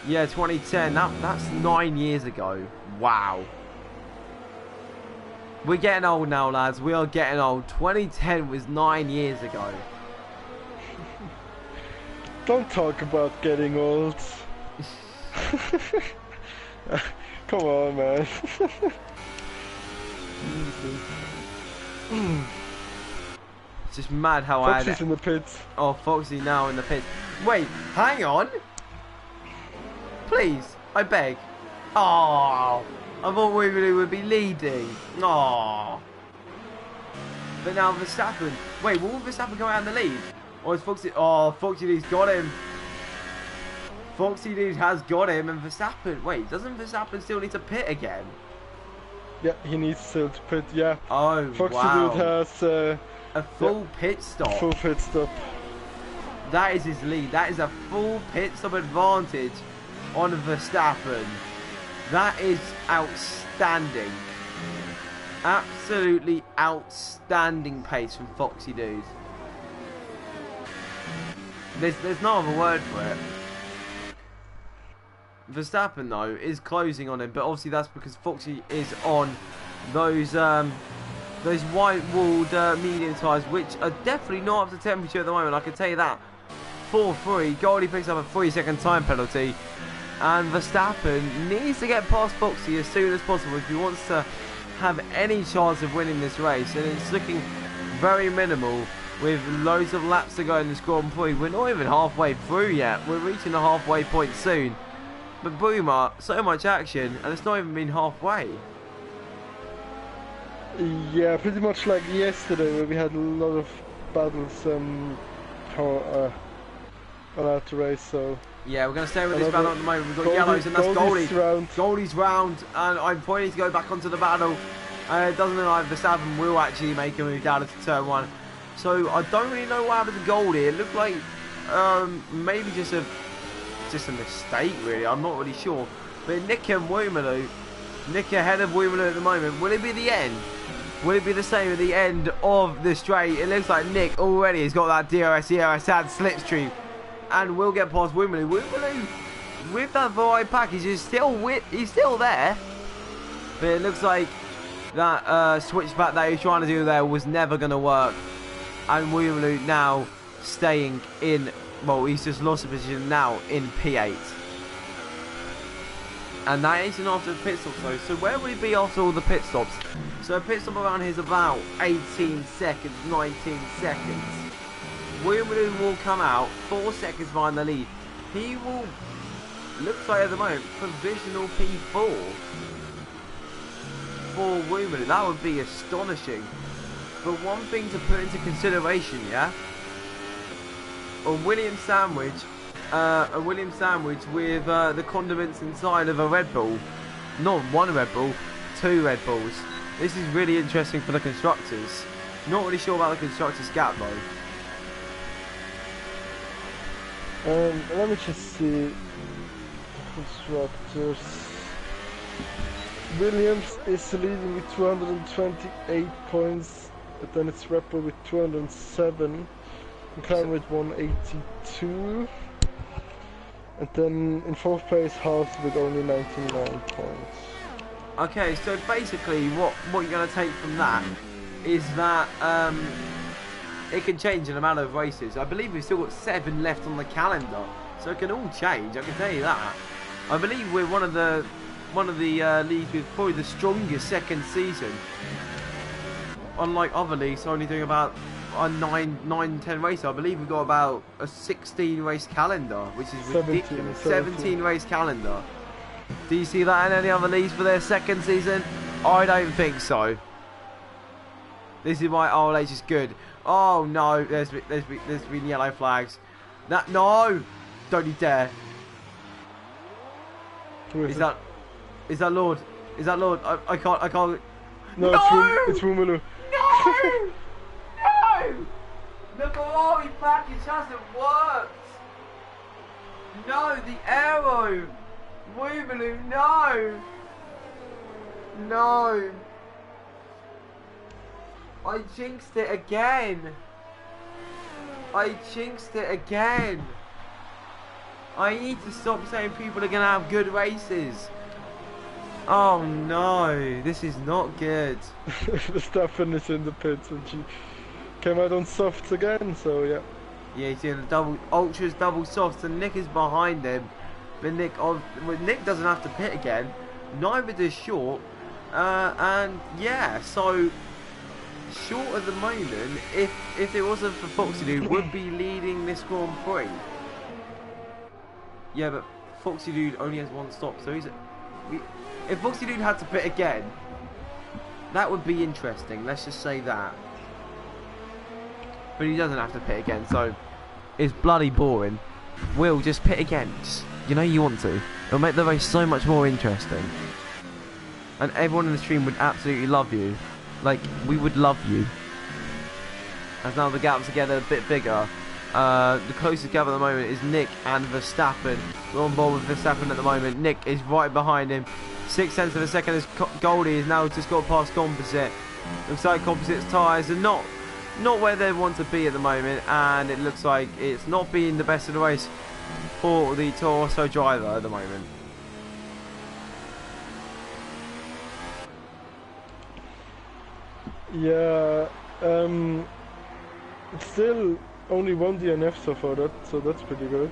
Yeah, 2010. That's 9 years ago. Wow. We're getting old now, lads. We are getting old. 2010 was 9 years ago. Don't talk about getting old. Come on, man. It's just mad how Foxy's in the pits. Oh, Foxy now in the pits. Wait, hang on. Please, I beg. Oh, I thought Woomaloo would be leading. Oh. But now Verstappen. Wait, will Verstappen go out in the lead? Or is Foxy... Oh, Foxy Dude's got him. Foxy Dude has got him. And Verstappen... Wait, doesn't Verstappen still need to pit again? Yeah, he needs still to pit, yeah. Oh, Foxy wow. Dude has... a full pit stop. Full pit stop. That is his lead. That is a full pit stop advantage on Verstappen. That is outstanding. Absolutely outstanding pace from Foxy Dude. There's no other word for it. Verstappen though is closing on him, but obviously that's because Foxy is on those white-walled medium tyres, which are definitely not up to temperature at the moment. I can tell you that. 4-3. Goldie picks up a 3-second time penalty, and Verstappen needs to get past Foxy as soon as possible if he wants to have any chance of winning this race, and it's looking very minimal with loads of laps to go in this Grand Prix. We're not even halfway through yet. We're reaching the halfway point soon. But Boomer, so much action, and it's not even been halfway. Yeah, pretty much like yesterday where we had a lot of battles on that race, so... Yeah, we're going to stay with this battle at the moment. We've got yellows, and that's Goldie. Goldie's round, and I'm pointing to go back onto the battle. It doesn't look like Verstappen will actually make a move down into turn 1. So I don't really know what happened to Goldie. It looked like maybe just a mistake, really. I'm not really sure. But Nick and Woomaloo, Nick ahead of Woomaloo at the moment. Will it be the end? Will it be the same at the end of the straight? It looks like Nick already has got that DRS and slipstream, and will get past Woomaloo. Woomaloo, with that Ferrari package, is still he's still there. But it looks like that switchback that he's trying to do there was never going to work. And Woomaloo now staying in, well, he's just lost a position now in P8. And that isn't after the pit stops though. So where will he be after all the pit stops? So a pit stop around here is about 18 seconds, 19 seconds. Woomaloo will come out 4 seconds behind the lead. He will, looks like at the moment, provisional P4 for Woomaloo. That would be astonishing. But one thing to put into consideration, yeah? A Williams sandwich with the condiments inside of a Red Bull. Not one Red Bull, 2 Red Bulls. This is really interesting for the constructors. Not really sure about the constructors' gap though. Let me just see. Constructors. Williams is leading with 228 points, but then it's Red Bull with 207, McLaren with 182, and then in 4th place Haas with only 99 points. Okay, so basically what you're going to take from that is that it can change in a matter of races. I believe we've still got 7 left on the calendar, so it can all change, I can tell you that. I believe we're one of the leagues with probably the strongest second season. Unlike other leagues only doing about a 9-10 races. I believe we've got about a 16 race calendar, which is ridiculous. 17 race calendar. Do you see that in any other leagues for their second season? I don't think so. This is why RLH is good. Oh no, there's been yellow flags. No, don't you dare. Is that Lord? Is that Lord? I can't. No, it's Woomaloo. No! No! The Ferrari package hasn't worked. No, the aero. Woomaloo, no. No. I jinxed it again. I need to stop saying people are going to have good races. Oh no, this is not good. Verstappen is in the pits and she came out on softs again, so yeah. Yeah, he's doing the ultras, double softs, and Nick is behind him. But Nick doesn't have to pit again. Neither does Short. And yeah, so Short at the moment, if it wasn't for Foxy Dude, would be leading this Grand Prix. Yeah, but Foxy Dude only has 1 stop, so if Foxy Dude had to pit again, that would be interesting. Let's just say that. But he doesn't have to pit again, so it's bloody boring. Will, just pit again. You know you want to. It'll make the race so much more interesting. And everyone in the stream would absolutely love you. Like, we would love you. As now the gaps are getting a bit bigger. The closest gap at the moment is Nick and Verstappen. We're on board with Verstappen at the moment. Nick is right behind him. 0.6 of a second as Goldie is now just got past Composite. Looks like Composite's tyres are not where they want to be at the moment, and it looks like it's not being the best of the race for the Toro Rosso driver at the moment. Yeah, it's still only 1 DNF so far, so that's pretty good.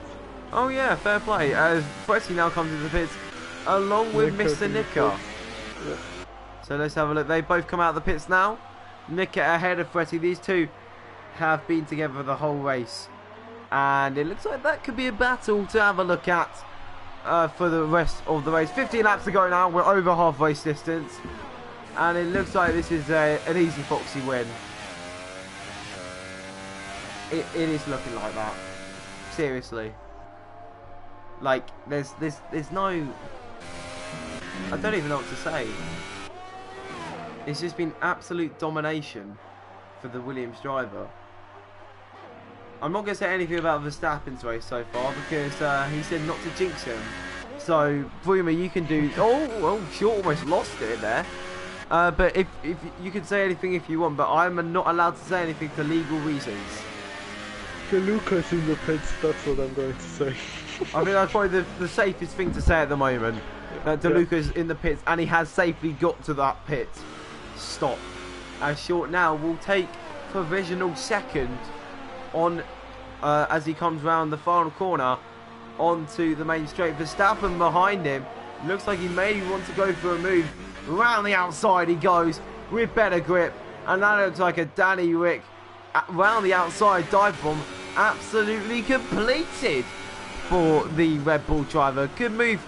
Oh yeah, fair play. As Fretty now comes into the pits along with Mr. Nicker. Yeah. So let's have a look. They both come out of the pits now. Nicker ahead of Fretty. These two have been together the whole race, and it looks like that could be a battle to have a look at for the rest of the race. 15 laps to go now. We're over half race distance, and it looks like this is an easy Foxy win. It is looking like that. Seriously. Like, there's no... I don't even know what to say. It's just been absolute domination for the Williams driver. I'm not going to say anything about Verstappen's race so far because he said not to jinx him. So, Brumer, you can do... Oh, well, Short almost lost it there. But if you can say anything if you want, but I'm not allowed to say anything for legal reasons. The Lucas in the pits, that's what I'm going to say. I think that's probably the safest thing to say at the moment. That DeLuca's in the pits and he has safely got to that pit stop. As Short now will take provisional second on as he comes round the final corner onto the main straight. Verstappen behind him. Looks like he may want to go for a move. Round the outside he goes with better grip. And that looks like a Danny Rick round the outside dive bomb. Absolutely completed for the Red Bull driver. Good move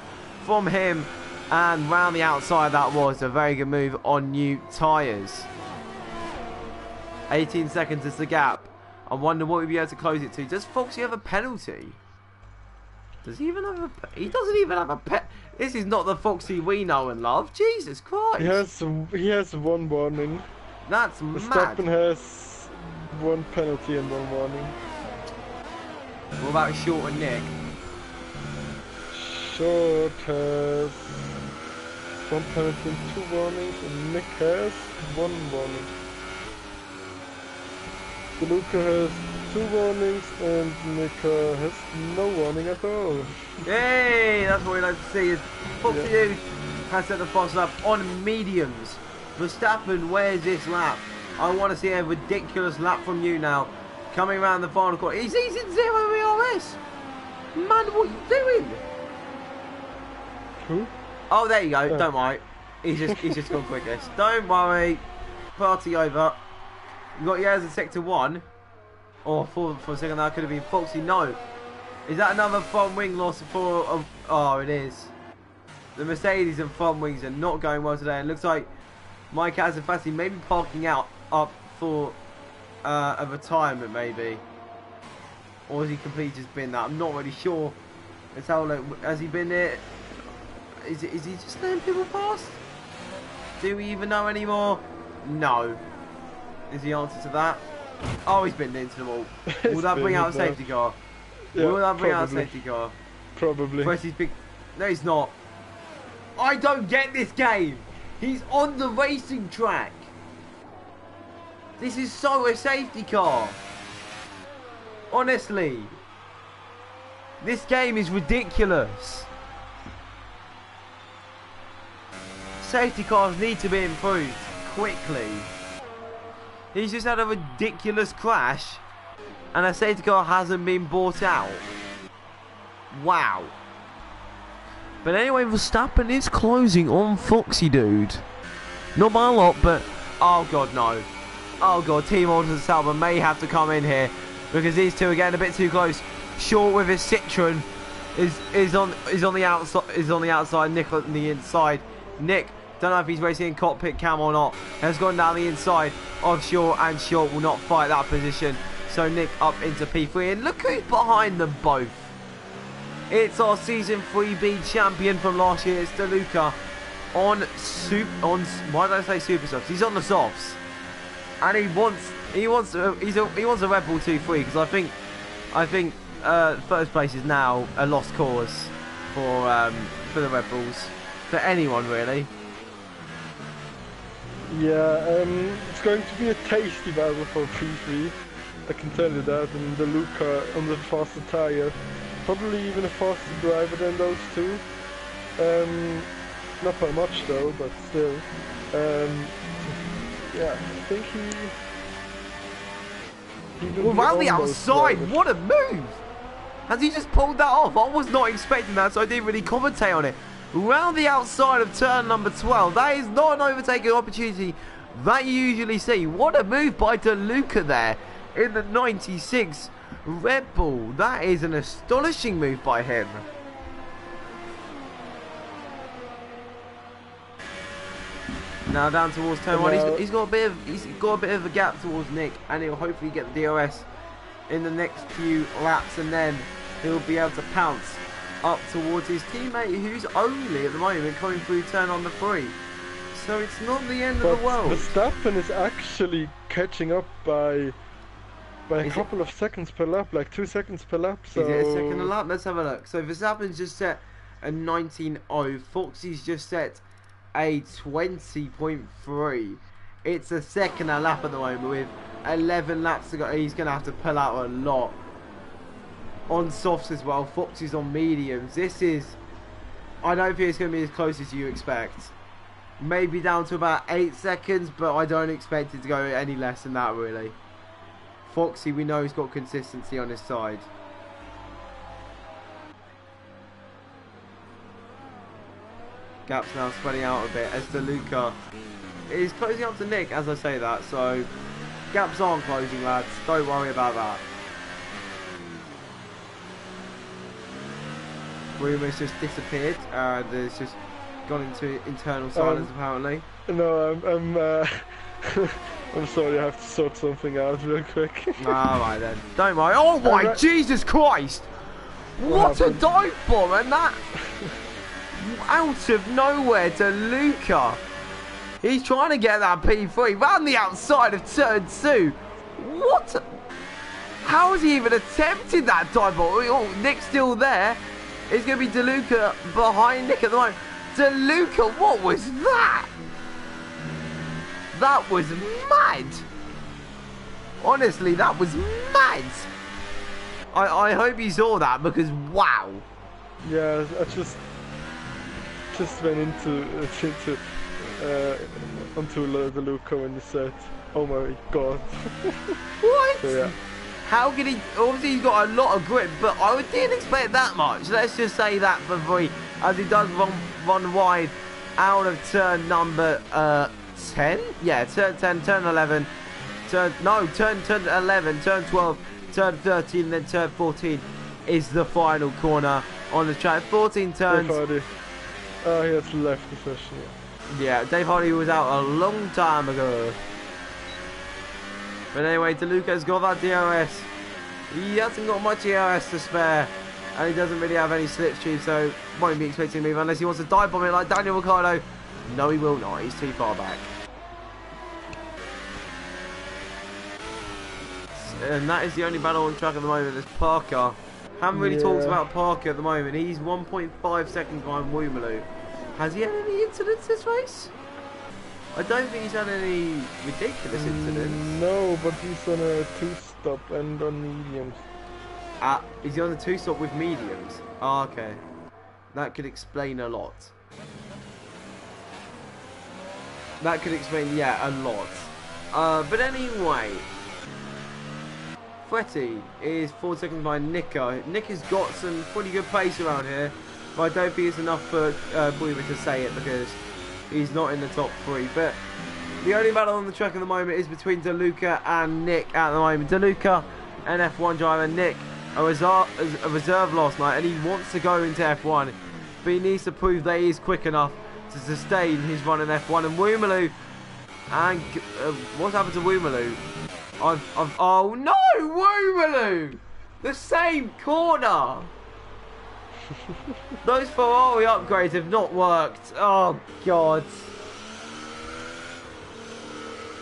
from him. And round the outside that was a very good move on new tyres. 18 seconds is the gap. I wonder what we'll be able to close it to. Does Foxy have a penalty? Does he even have a... He doesn't even have a pet. This is not the Foxy we know and love. Jesus Christ. He has one warning. That's mad. Verstappen has one penalty and one warning. What about Short and Nick? Short has one penalty and 2 warnings, and Nick has 1 warning. DeLuca has 2 warnings and Nick has no warning at all. Yay! That's what we like to see. Is Foxy has set the Fox up on mediums. Verstappen, where's this lap? I want to see a ridiculous lap from you now. Coming around the final corner. He's in 0 ERS. Man, what are you doing? Who? Oh, there you go. Don't worry. He's just gone quickest. Don't worry. Party over. You got yours in sector 1. Oh, for a second that could have been Foxy. No. Is that another front wing loss for... oh, it is. The Mercedes and front wings are not going well today. It looks like Mike Azafassi may be parking out up for a retirement maybe. Or has he completely just been that? I'm not really sure. Let's have a look. Has he been there? Is he just letting people past? Do we even know anymore? No. Is the answer to that? Oh, he's been into the wall. Will that bring out a safety car? Yeah, Will that bring out a safety car? Probably. Press his big... No, he's not. I don't get this game. He's on the racing track. This is so a safety car. Honestly. This game is ridiculous. Safety cars need to be improved quickly. He's just had a ridiculous crash and a safety car hasn't been bought out. Wow. But anyway, Verstappen is closing on Foxy, dude. Not by a lot, but... Oh, God, no. Oh, God, Team Alders Sauber may have to come in here because these two are getting a bit too close. Short with his Citroen is on the outside. Nick on the inside. Nick, don't know if he's racing in cockpit cam or not, has gone down the inside of Short, and Short will not fight that position. So Nick up into P3, and look who's behind them both. It's our Season 3B champion from last year. It's DeLuca on why did I say super softs? He's on the softs, and he wants a Red Bull 2-3 because I think first place is now a lost cause for the Red Bulls, for anyone really. Yeah, it's going to be a tasty battle for P3. I can tell you that, and DeLuca on the faster tire. Probably even a faster driver than those two. Not by much though, but still. Yeah, I think he will around the almost outside, drive it. what a move! Has he just pulled that off? I was not expecting that, so I didn't really commentate on it. Round the outside of turn number 12. That is not an overtaking opportunity that you usually see. What a move by DeLuca there in the 96 Red Bull. That is an astonishing move by him. Now down towards turn 1. He's got a bit of a gap towards Nick, and he'll hopefully get the DRS in the next few laps, and then he'll be able to pounce up towards his teammate, who's only at the moment coming through turn on the 3. So it's not the end of the world. Verstappen is actually catching up by by a Is couple of seconds per lap, like 2 seconds per lap. So Is it a second a lap? Let's have a look. So Verstappen's just set a 19.0. Foxy's just set a 20.3. It's a second a lap at the moment with 11 laps to go. He's going to have to pull out a lot. On softs as well. Foxy's on mediums. This is... I don't think it's going to be as close as you expect. Maybe down to about 8 seconds, but I don't expect it to go any less than that, really. Foxy, we know he's got consistency on his side. Gap's now spreading out a bit as DeLuca is closing up to Nick as I say that, so gaps aren't closing, lads. Don't worry about that. Rumour's just disappeared and it's just gone into internal silence apparently. No, I'm sorry, I have to sort something out real quick. Alright then. Don't worry. Oh my Jesus Christ! What a dive bomb, and that out of nowhere to Luca. He's trying to get that P3 round the outside of turn 2. What? How has he even attempted that dive bomb? Oh, Nick's still there. It's going to be DeLuca behind Nick at the moment. DeLuca, what was that? That was mad. Honestly, that was mad. I hope you saw that because wow. Yeah, I just went onto the Luca when you said, "Oh my god." What? So, yeah. How can he? Obviously, he's got a lot of grip, but I didn't expect that much. Let's just say that for free, as he does run wide out of turn number 10. Yeah, turn 10, turn 11, turn 11, turn 12, turn 13, then turn 14 is the final corner on the track. 14 turns. Dave Hardy. Oh, he has left the session. Yeah, Dave Hardy was out a long time ago. But anyway, DeLuca's got that DRS. He hasn't got much DRS to spare. And he doesn't really have any slipstream, so won't be expecting to move unless he wants to dive bomb it like Daniel Ricciardo. No, he will not. He's too far back. And that is the only battle on track at the moment. There's Parker. Haven't really talked about Parker at the moment. He's 1.5 seconds behind Woomaloo. Has he had any incidents this race? I don't think he's had any ridiculous incidents. No, but he's on a 2-stop and on mediums. Is he on a 2-stop with mediums? Oh, okay. That could explain a lot. That could explain, yeah, a lot. But anyway, Fretty is 4 seconds behind Nico. Nick has got some pretty good pace around here, but I don't think it's enough for Boomer to say it because he's not in the top 3. But the only battle on the track at the moment is between DeLuca and Nick at the moment. DeLuca, an F1 driver. Nick, a reserve last night, and he wants to go into F1, but he needs to prove that he is quick enough to sustain his run in F1. And Woomaloo, and what's happened to Woomaloo? Oh no, Woomaloo! The same corner! Those Ferrari upgrades have not worked. Oh god.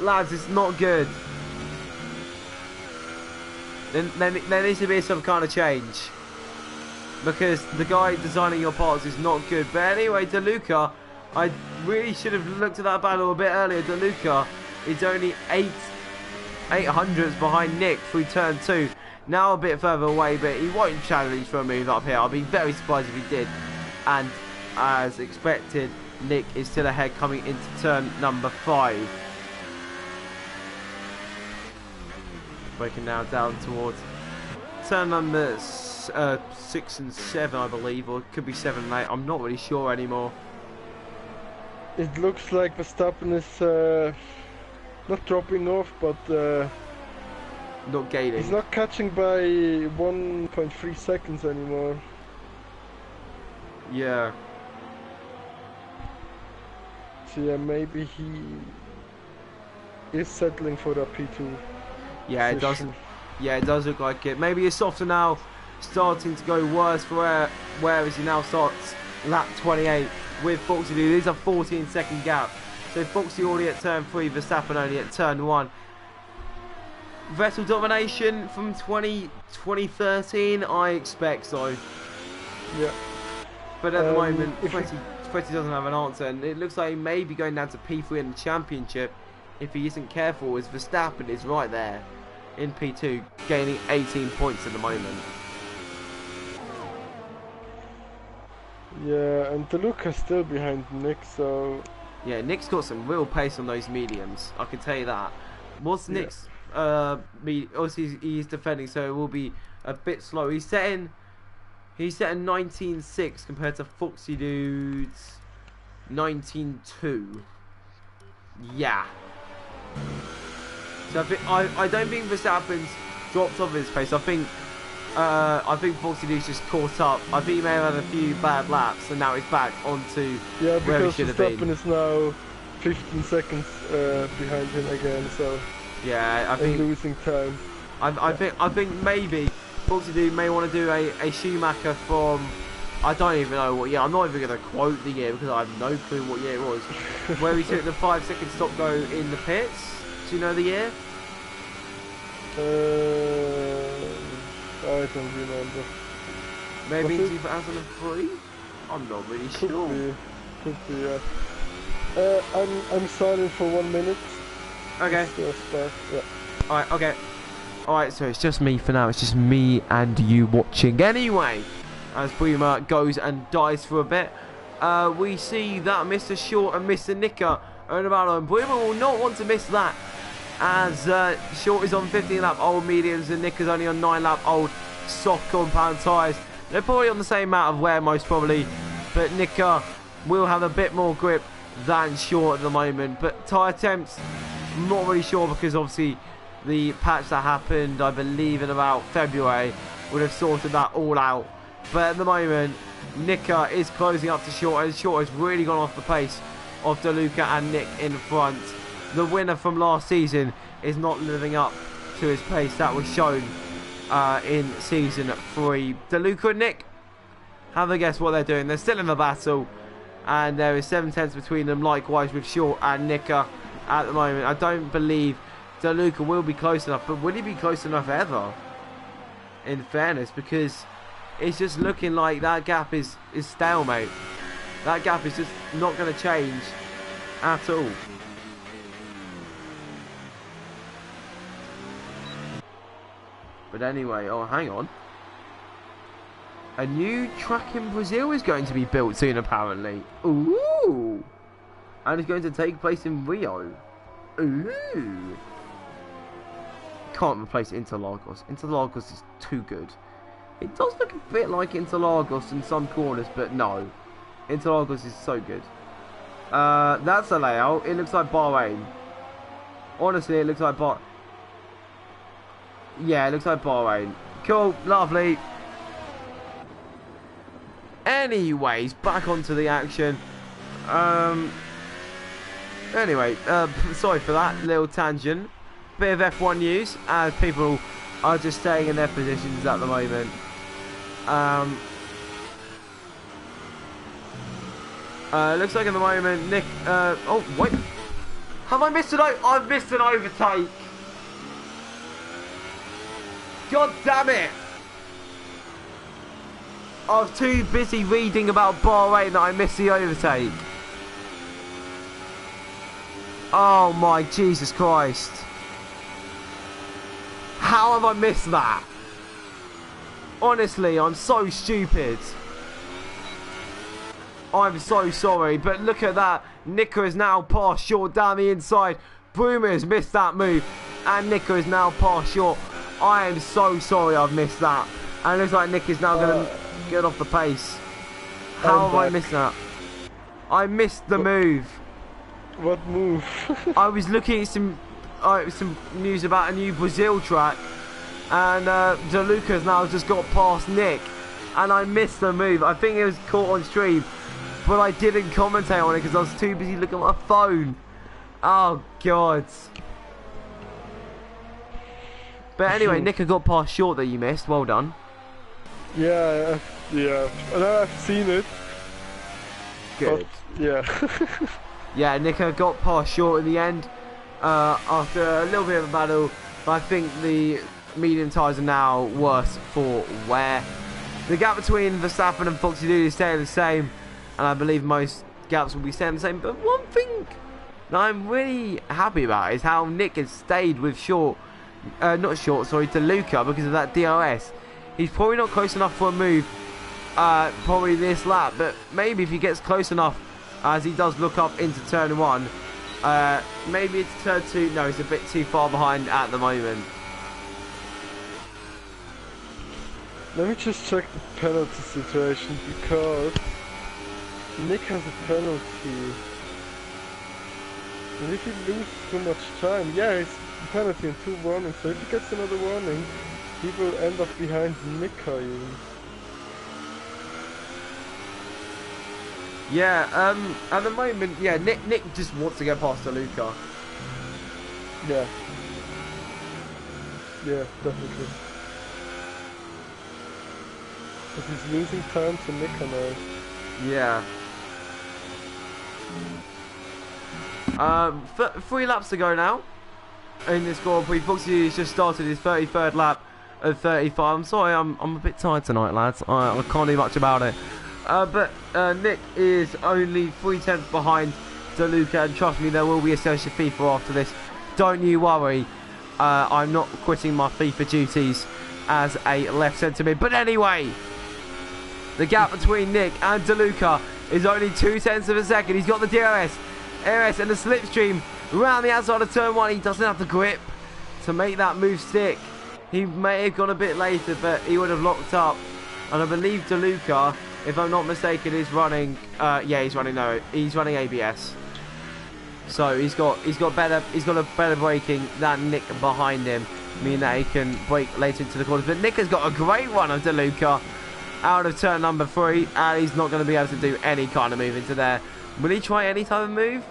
Lads, it's not good. There needs to be some kind of change. Because the guy designing your parts is not good. But anyway, DeLuca, I really should have looked at that battle a bit earlier. DeLuca is only 800s behind Nick through turn 2. Now a bit further away, but he won't challenge for a move up here. I'll be very surprised if he did. And as expected, Nick is still ahead coming into turn number 5. Breaking now down towards turn number 6 and 7, I believe, or it could be 7 and 8. I'm not really sure anymore. It looks like Verstappen is not dropping off, but not gaining. He's not catching by 1.3 seconds anymore. Yeah. So yeah, maybe he is settling for the P2. Yeah, it doesn't. Yeah, it does look like it. Maybe it's softer now, starting to go worse for whereas he now starts lap 28 with Foxy. There's a 14-second gap. So Foxy already at turn 3, Verstappen only at turn 1. Vettel domination from 2013? I expect so. Yeah. But at the moment, Fetty doesn't have an answer, and it looks like he may be going down to P3 in the championship if he isn't careful, as Verstappen is right there in P2, gaining 18 points at the moment. Yeah, and DeLuca's still behind Nick, so... Yeah, Nick's got some real pace on those mediums, I can tell you that. What's Nick's... obviously he's defending, so it will be a bit slow. He's setting 19.6 compared to Foxy Dude's 19.2. Yeah. So I don't think Verstappen's dropped off his pace. I think Foxy Dude's just caught up. I think he may have had a few bad laps, and now he's back onto where he should have been. Verstappen is now 15 seconds behind him again, so yeah, I think losing time. I think maybe Foxy Dude may want to do a Schumacher from, I don't even know what year. I'm not even going to quote the year because I have no clue what year it was. Where he took the 5-second stop go in the pits. Do you know the year? I don't remember. Maybe in 2003? I'm not really sure. Could be, yeah. I'm silent for 1 minute. Okay. Yeah. Alright, okay. Alright, so it's just me for now. It's just me and you watching. Anyway, as Boomer goes and dies for a bit, we see that Mr. Short and Mr. Nicker are in a battle, and Boomer will not want to miss that, as Short is on 15-lap old mediums and Nicker's only on 9-lap old soft compound tyres. They're probably on the same amount of wear, most probably, but Nicker will have a bit more grip than Short at the moment. But tyre temps, I'm not really sure, because obviously the patch that happened, I believe, in about February would have sorted that all out. But at the moment, Nicker is closing up to Short, and Short has really gone off the pace of DeLuca and Nick in front. The winner from last season is not living up to his pace that was shown in season 3. DeLuca and Nick, have a guess what they're doing. They're still in the battle, and there is 7 tenths between them, likewise with Short and Nicker at the moment. I don't believe DeLuca will be close enough, but will he be close enough ever, in fairness? Because it's just looking like that gap is stalemate. That gap is just not going to change at all. But anyway, oh, hang on. A new track in Brazil is going to be built soon, apparently. Ooh! And it's going to take place in Rio. Ooh! Can't replace Interlagos. Interlagos is too good. It does look a bit like Interlagos in some corners, but no. Interlagos is so good. That's the layout. It looks like Bahrain. Honestly, it looks like yeah, it looks like Bahrain. Cool, lovely. Anyways, back onto the action. Anyway, sorry for that little tangent. Bit of F1 news, as people are just staying in their positions at the moment. Looks like at the moment, Nick... oh, wait. Have I missed I've missed an overtake. God damn it. I was too busy reading about Bahrain that I missed the overtake. Oh my Jesus Christ. How have I missed that? Honestly, I'm so stupid. I'm so sorry, but look at that. Nicker is now passed Short down the inside. Boomer has missed that move, and Nicker is now passed Short. I am so sorry I've missed that. And it looks like Nick is now going to get off the pace. How have I missed that? I missed the move. What move? I was looking at some news about a new Brazil track, and DeLuca's now just got past Nick, and I missed the move. I think it was caught on stream, but I didn't commentate on it because I was too busy looking at my phone. Oh God. But anyway, Nick got past Short that you missed. Well done. Yeah. And I've seen it. Good. But, yeah. Yeah, Nick got past Short in the end. After a little bit of a battle, but I think the medium tyres are now worse for wear. The gap between Verstappen and Foxy Dude is staying the same, and I believe most gaps will be staying the same. But one thing that I'm really happy about is how Nick has stayed with DeLuca because of that DRS. He's probably not close enough for a move, probably this lap, but maybe if he gets close enough as he does look up into turn 1, maybe it's turn 2. No, he's a bit too far behind at the moment. Let me just check the penalty situation, because Nick has a penalty. And if he loses too much time, yeah, it's a penalty and 2 warnings, so if he gets another warning, he will end up behind Mikhail. Yeah, at the moment, yeah, Nick just wants to get past DeLuca. Yeah. Yeah, definitely. But he's losing time to Nick now. Yeah. 3 laps to go now in this Grand Prix. Foxy has just started his 33rd lap of 35. I'm sorry, I'm a bit tired tonight, lads. I can't do much about it. But Nick is only 3/10 behind DeLuca, and trust me, there will be a session FIFA after this. Don't you worry. I'm not quitting my FIFA duties as a left centre mid. But anyway, the gap between Nick and DeLuca is only 0.2 of a second. He's got the DRS, ARS, and the slipstream around the outside of turn 1. He doesn't have the grip to make that move stick. He may have gone a bit later, but he would have locked up. And I believe DeLuca, if I'm not mistaken, is running. Yeah, he's running. No, he's running ABS. So he's got a better braking than Nick behind him, meaning that he can brake later into the corners. But Nick has got a great run of DeLuca out of turn number 3, and he's not going to be able to do any kind of move into there. Will he try any type of move?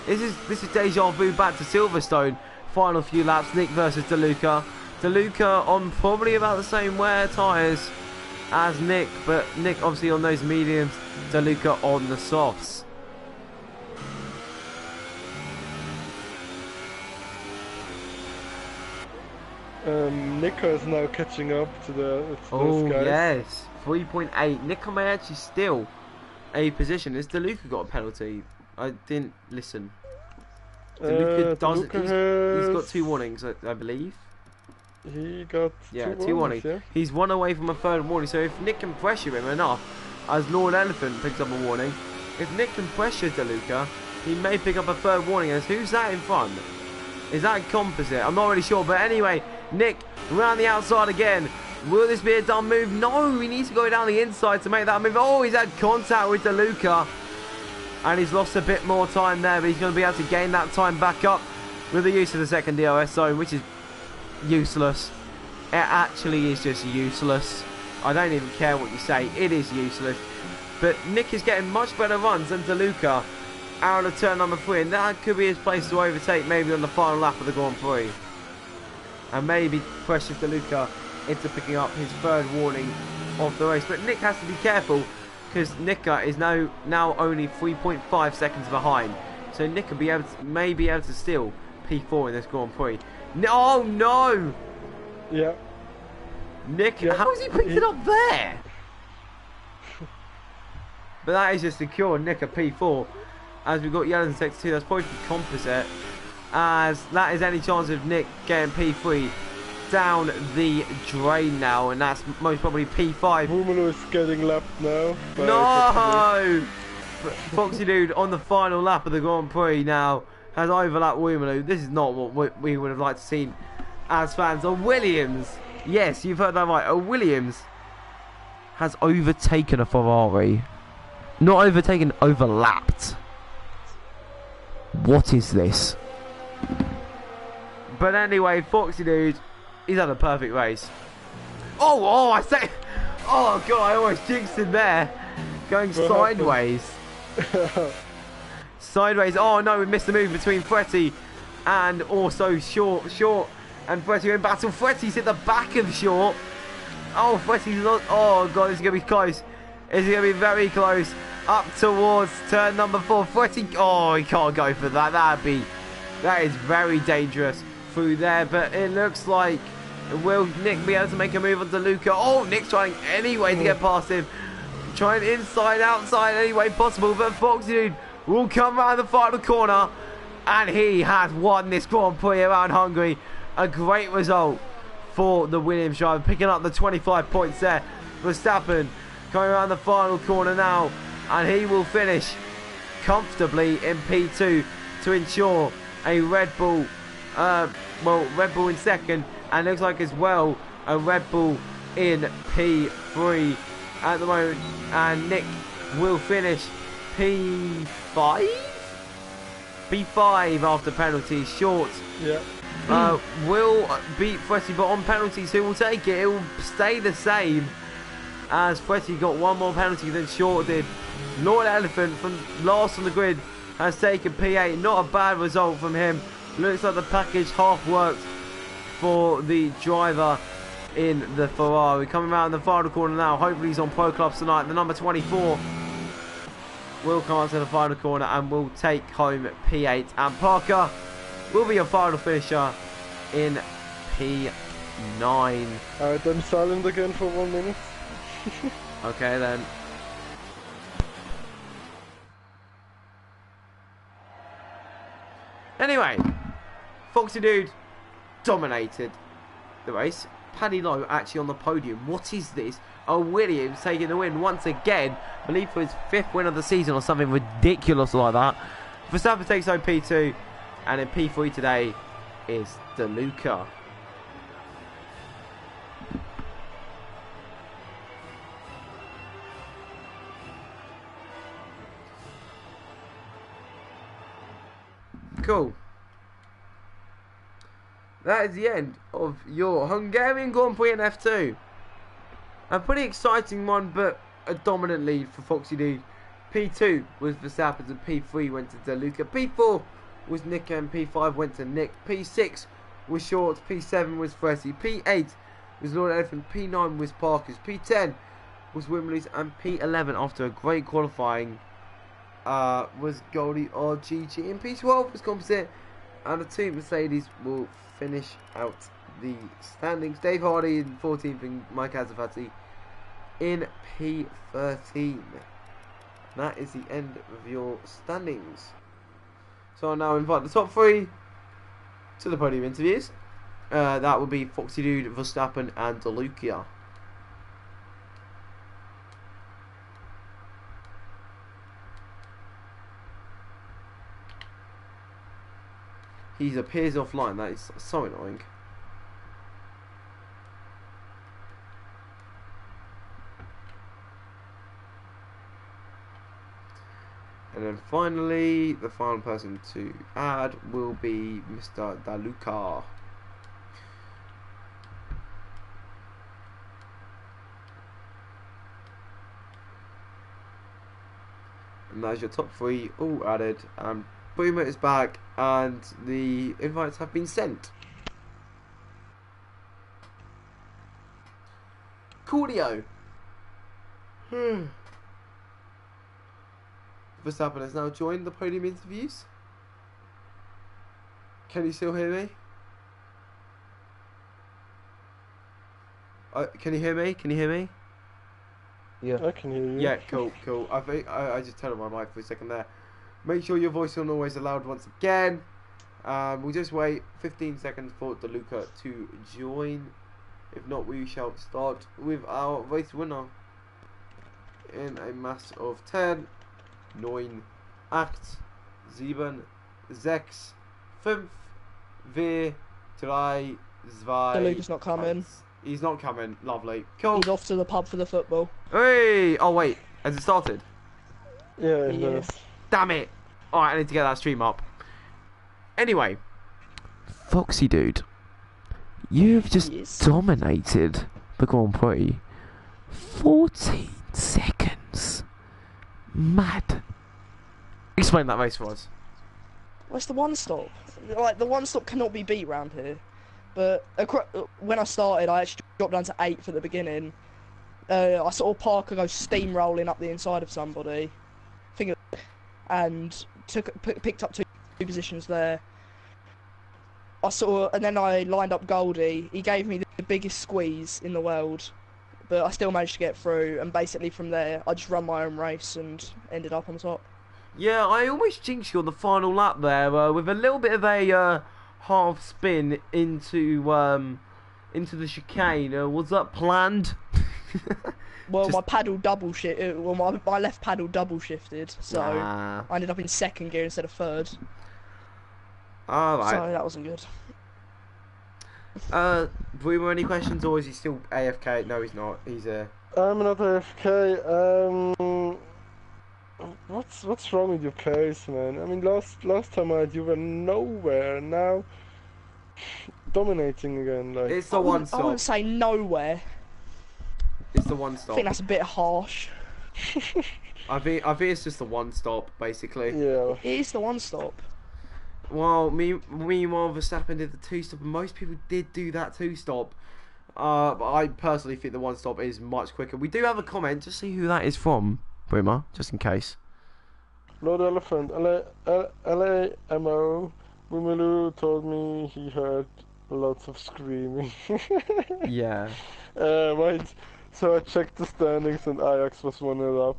This is deja vu back to Silverstone. Final few laps, Nick versus DeLuca. DeLuca on probably about the same wear tyres as Nick, but Nick obviously on those mediums, DeLuca on the softs. Nico is now catching up to those guys. Yes, 3.8. Nico may actually steal a position. Has DeLuca got a penalty? I didn't listen. DeLuca doesn't. He's got 2 warnings, I believe. He got two warnings. Yeah. He's 1 away from a 3rd warning. So if Nick can pressure him enough, as Lord Elephant picks up a warning, if Nick can pressure DeLuca, he may pick up a 3rd warning. As who's that in front? Is that Composite? I'm not really sure. But anyway, Nick around the outside again. Will this be a dumb move? No, he needs to go down the inside to make that move. Oh, he's had contact with DeLuca. And he's lost a bit more time there, but he's going to be able to gain that time back up with the use of the 2nd DRS zone, which is useless. It actually is just useless. I don't even care what you say. It is useless. But Nick is getting much better runs than DeLuca out of turn number 3, and that could be his place to overtake maybe on the final lap of the Grand Prix. And maybe pressure DeLuca into picking up his 3rd warning of the race. But Nick has to be careful, because Nika is now only 3.5 seconds behind. So Nick will may be able to steal P4 in this Grand Prix. Oh no! Yeah. Nick, how has he picked it up there? But that is just secure Nick at P4. As we've got yellow in sector 2, that's probably Composite. As that is any chance of Nick getting P3 down the drain now, and that's most probably P5. Rumelu is getting lapped now. No! Foxy Dude on the final lap of the Grand Prix now has overlapped Rumelu. This is not what we would have liked to see as fans. A Williams, yes, you've heard that right, a Williams has overtaken a Ferrari. Not overtaken, overlapped. What is this? But anyway, Foxy Dude, he's had a perfect race. Oh, I say, oh god, I almost jinxed him there. Going sideways. Sideways. Oh no, we missed the move between Fretty and also Short. And Fretty in battle. Fretty's at the back of Short. Oh, Fretty's not. Oh god, this is gonna be close. This is gonna be very close. Up towards turn number 4. Fretty. Oh, he can't go for that. That is very dangerous. through there, but it looks like will Nick be able to make a move onto Luca? Oh, Nick's trying anyway to get past him. Trying inside, outside, any way possible, but Foxy Dude will come around the final corner, and he has won this Grand Prix around Hungary. A great result for the Williams driver, picking up the 25 points there. Verstappen coming around the final corner now, and he will finish comfortably in P2 to ensure a Red Bull, Red Bull in second, and looks like as well a Red Bull in P3 at the moment, and Nick will finish P5 after penalties, short. Yeah. Will beat Fretty, but on penalties, who will take it? It will stay the same, as Fretty got one more penalty than Short did. Lord Elephant, from last on the grid, has taken P8. Not a bad result from him. Looks like the package half worked for the driver in the Ferrari. Coming around the final corner now. Hopefully he's on Pro Clubs tonight. The number 24 will come out to the final corner and will take home P8. And Parker will be your final finisher in P9. Alright, I'm silent again for 1 minute. Okay then. Anyway, Foxy Dude dominated the race. Paddy Lowe actually on the podium. What is this? Oh, Williams taking the win once again. I believe for his 5th win of the season or something ridiculous like that. Verstappen takes home P2. And in P3 today is DeLuca. Cool. That is the end of your Hungarian Grand Prix in F2. A pretty exciting one, but a dominant lead for Foxy Dude. P2 was Verstappen and P3 went to DeLuca. P4 was Nick and P5 went to Nick. P6 was Short. P7 was Fressie. P8 was Lord Elephant. P9 was Parker's. P10 was Wimley's. And P11, after a great qualifying, was Goldie RGG. And P12 was Composite. And the two Mercedes will finish out the standings. Dave Hardy in 14th and Mike Azafati in P13. That is the end of your standings. So I'll now invite the top 3 to the podium interviews. That would be Foxy Dude, Verstappen and DeLuca. He appears offline. That is so annoying. And then finally, the final person to add will be Mr. DeLuca. And that's your top 3 all added. And Boomer is back, and the invites have been sent. Coolio. Verstappen has now joined the podium interviews. Can you still hear me? Can you hear me? Can you hear me? Yeah, I can hear you. Yeah, cool. I think I just turned on my mic for a second there. Make sure your voice is always allowed once again. We'll just wait 15 seconds for DeLuca to join. If not, we shall start with our race winner in a mass of 10, 9, 8, 7, 6, 5, 4, 3, 2, DeLuca's not coming. 1. He's not coming. Lovely. Cool. He's off to the pub for the football. Hey! Oh wait, has it started? Yeah, it does. Damn it! Alright, I need to get that stream up. Anyway, Foxy Dude, you've just dominated the Grand Prix. 14 seconds. Mad. Explain that race for us. Well, it's the one stop. Like, the one stop cannot be beat round here. But when I started, I actually dropped down to 8th at the beginning. I saw Parker go steamrolling up the inside of somebody, and picked up two positions there. and then I lined up Goldie. He gave me the biggest squeeze in the world, but I still managed to get through. And basically from there, I just ran my own race and ended up on top. Yeah, I almost jinxed you on the final lap there with a little bit of a half spin into the chicane. Was that planned? Well, my paddle double shift. Well, my left paddle double shifted, so I ended up in second gear instead of third. All right. So that wasn't good. Bruno, any questions, or is he still AFK? No, he's not. He's I'm not AFK. What's wrong with your pace, man? I mean, last time you were nowhere. Now dominating again. Like It's the one I stop. wouldn't say nowhere. It's the one I stop. think that's a bit harsh. I think it's just the one stop, basically. Yeah. It is the one stop. Well, meanwhile, Verstappen did the two stop, and most people did do that two stop. But I personally think the one stop is much quicker. We do have a comment. Just see who that is from, Boomer, just in case. Lord Elephant, LAMO, Boomaloo told me he heard lots of screaming. Yeah. Right. So I checked the standings and Ajax was 1-0 up.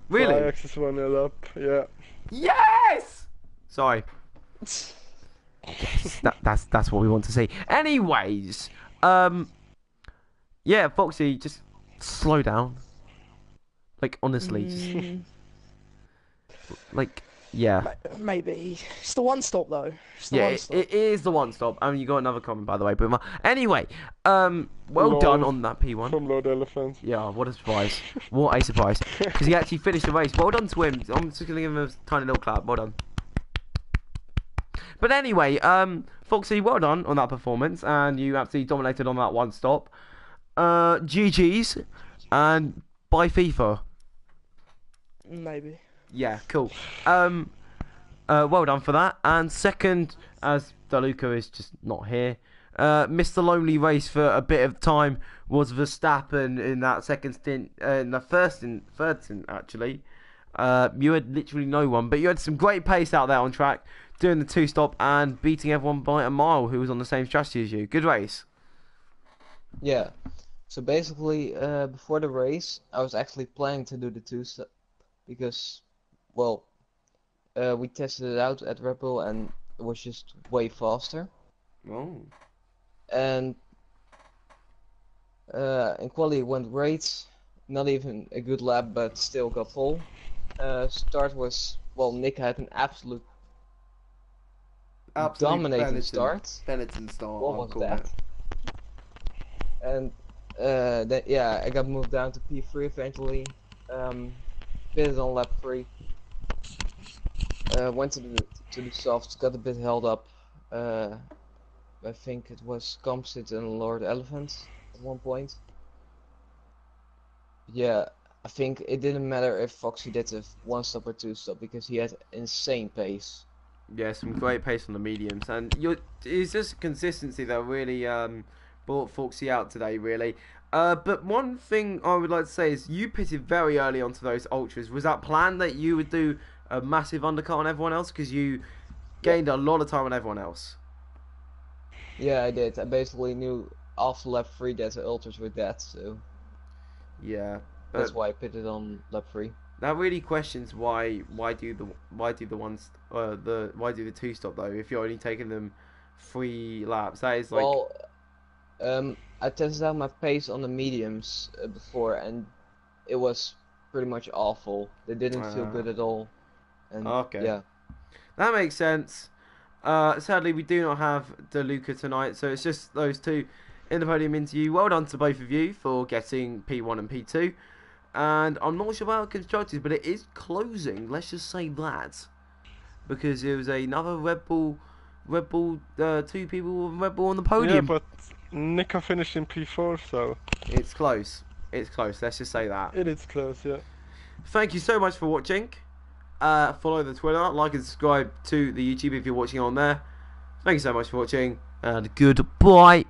Really? So Ajax is 1-0 up, yeah. Yes! Sorry. Yes, that's what we want to see. Anyways, yeah, Foxy, just slow down. Like, honestly, just, like, yeah. Maybe. It's the one stop though. It's the Yeah, one stop. it is the one stop. You got another comment, by the way, Boomer. Anyway, well done on that P1. From Lord Elephant. Yeah, what a surprise. What a surprise. Because he actually finished the race. Well done to him. I'm just going to give him a tiny little clap. Well done. But anyway, Foxy, well done on that performance. And you absolutely dominated on that one stop. GG's. And bye FIFA. Maybe. Yeah, cool. Well done for that. And second, as DeLuca is just not here, Mr. Lonely Race for a bit of time was Verstappen in that second stint, in the third stint actually. You had literally no one, but you had some great pace out there on track, doing the two stop and beating everyone by a mile who was on the same strategy as you. Good race. Yeah. So basically, before the race, I was actually planning to do the two stop because, well, we tested it out at Red Bull and it was just way faster. Oh. And in quality it went great, not even a good lap, but still got pole. Start was, well, Nick had an absolute dominating start. Benetton start. What was that? And then, yeah, I got moved down to P3 eventually. Pitted on lap 3. Went to the softs, got a bit held up. I think it was Composite and Lord Elephant at one point. Yeah, I think it didn't matter if Foxy did a one stop or two stop because he had insane pace. Yeah, some great pace on the mediums, and it's just consistency that really brought Foxy out today, really. But one thing I would like to say is you pitted very early onto those ultras. Was that planned that you would do a massive undercut on everyone else because you gained a lot of time on everyone else? Yeah, I did. I basically knew after lap 3 that the ultras were dead, so yeah, that's why I pitted on lap 3. That really questions why do the two stop though if you're only taking them 3 laps. That is like, well, I tested out my pace on the mediums before and it was pretty much awful. They didn't feel good at all. And okay, yeah, that makes sense. Sadly, we do not have DeLuca tonight, so it's just those two in the podium interview. Well done to both of you for getting P1 and P2. And I'm not sure about constructors, but it is closing. Let's just say that, because it was another Red Bull, 2 people with Red Bull on the podium. Yeah, but Nika finished in P4, so It's close. It's close. Let's just say that. it is close. Yeah. Thank you so much for watching. Follow the Twitter, like and subscribe to the YouTube if you're watching on there. Thank you so much for watching, and goodbye.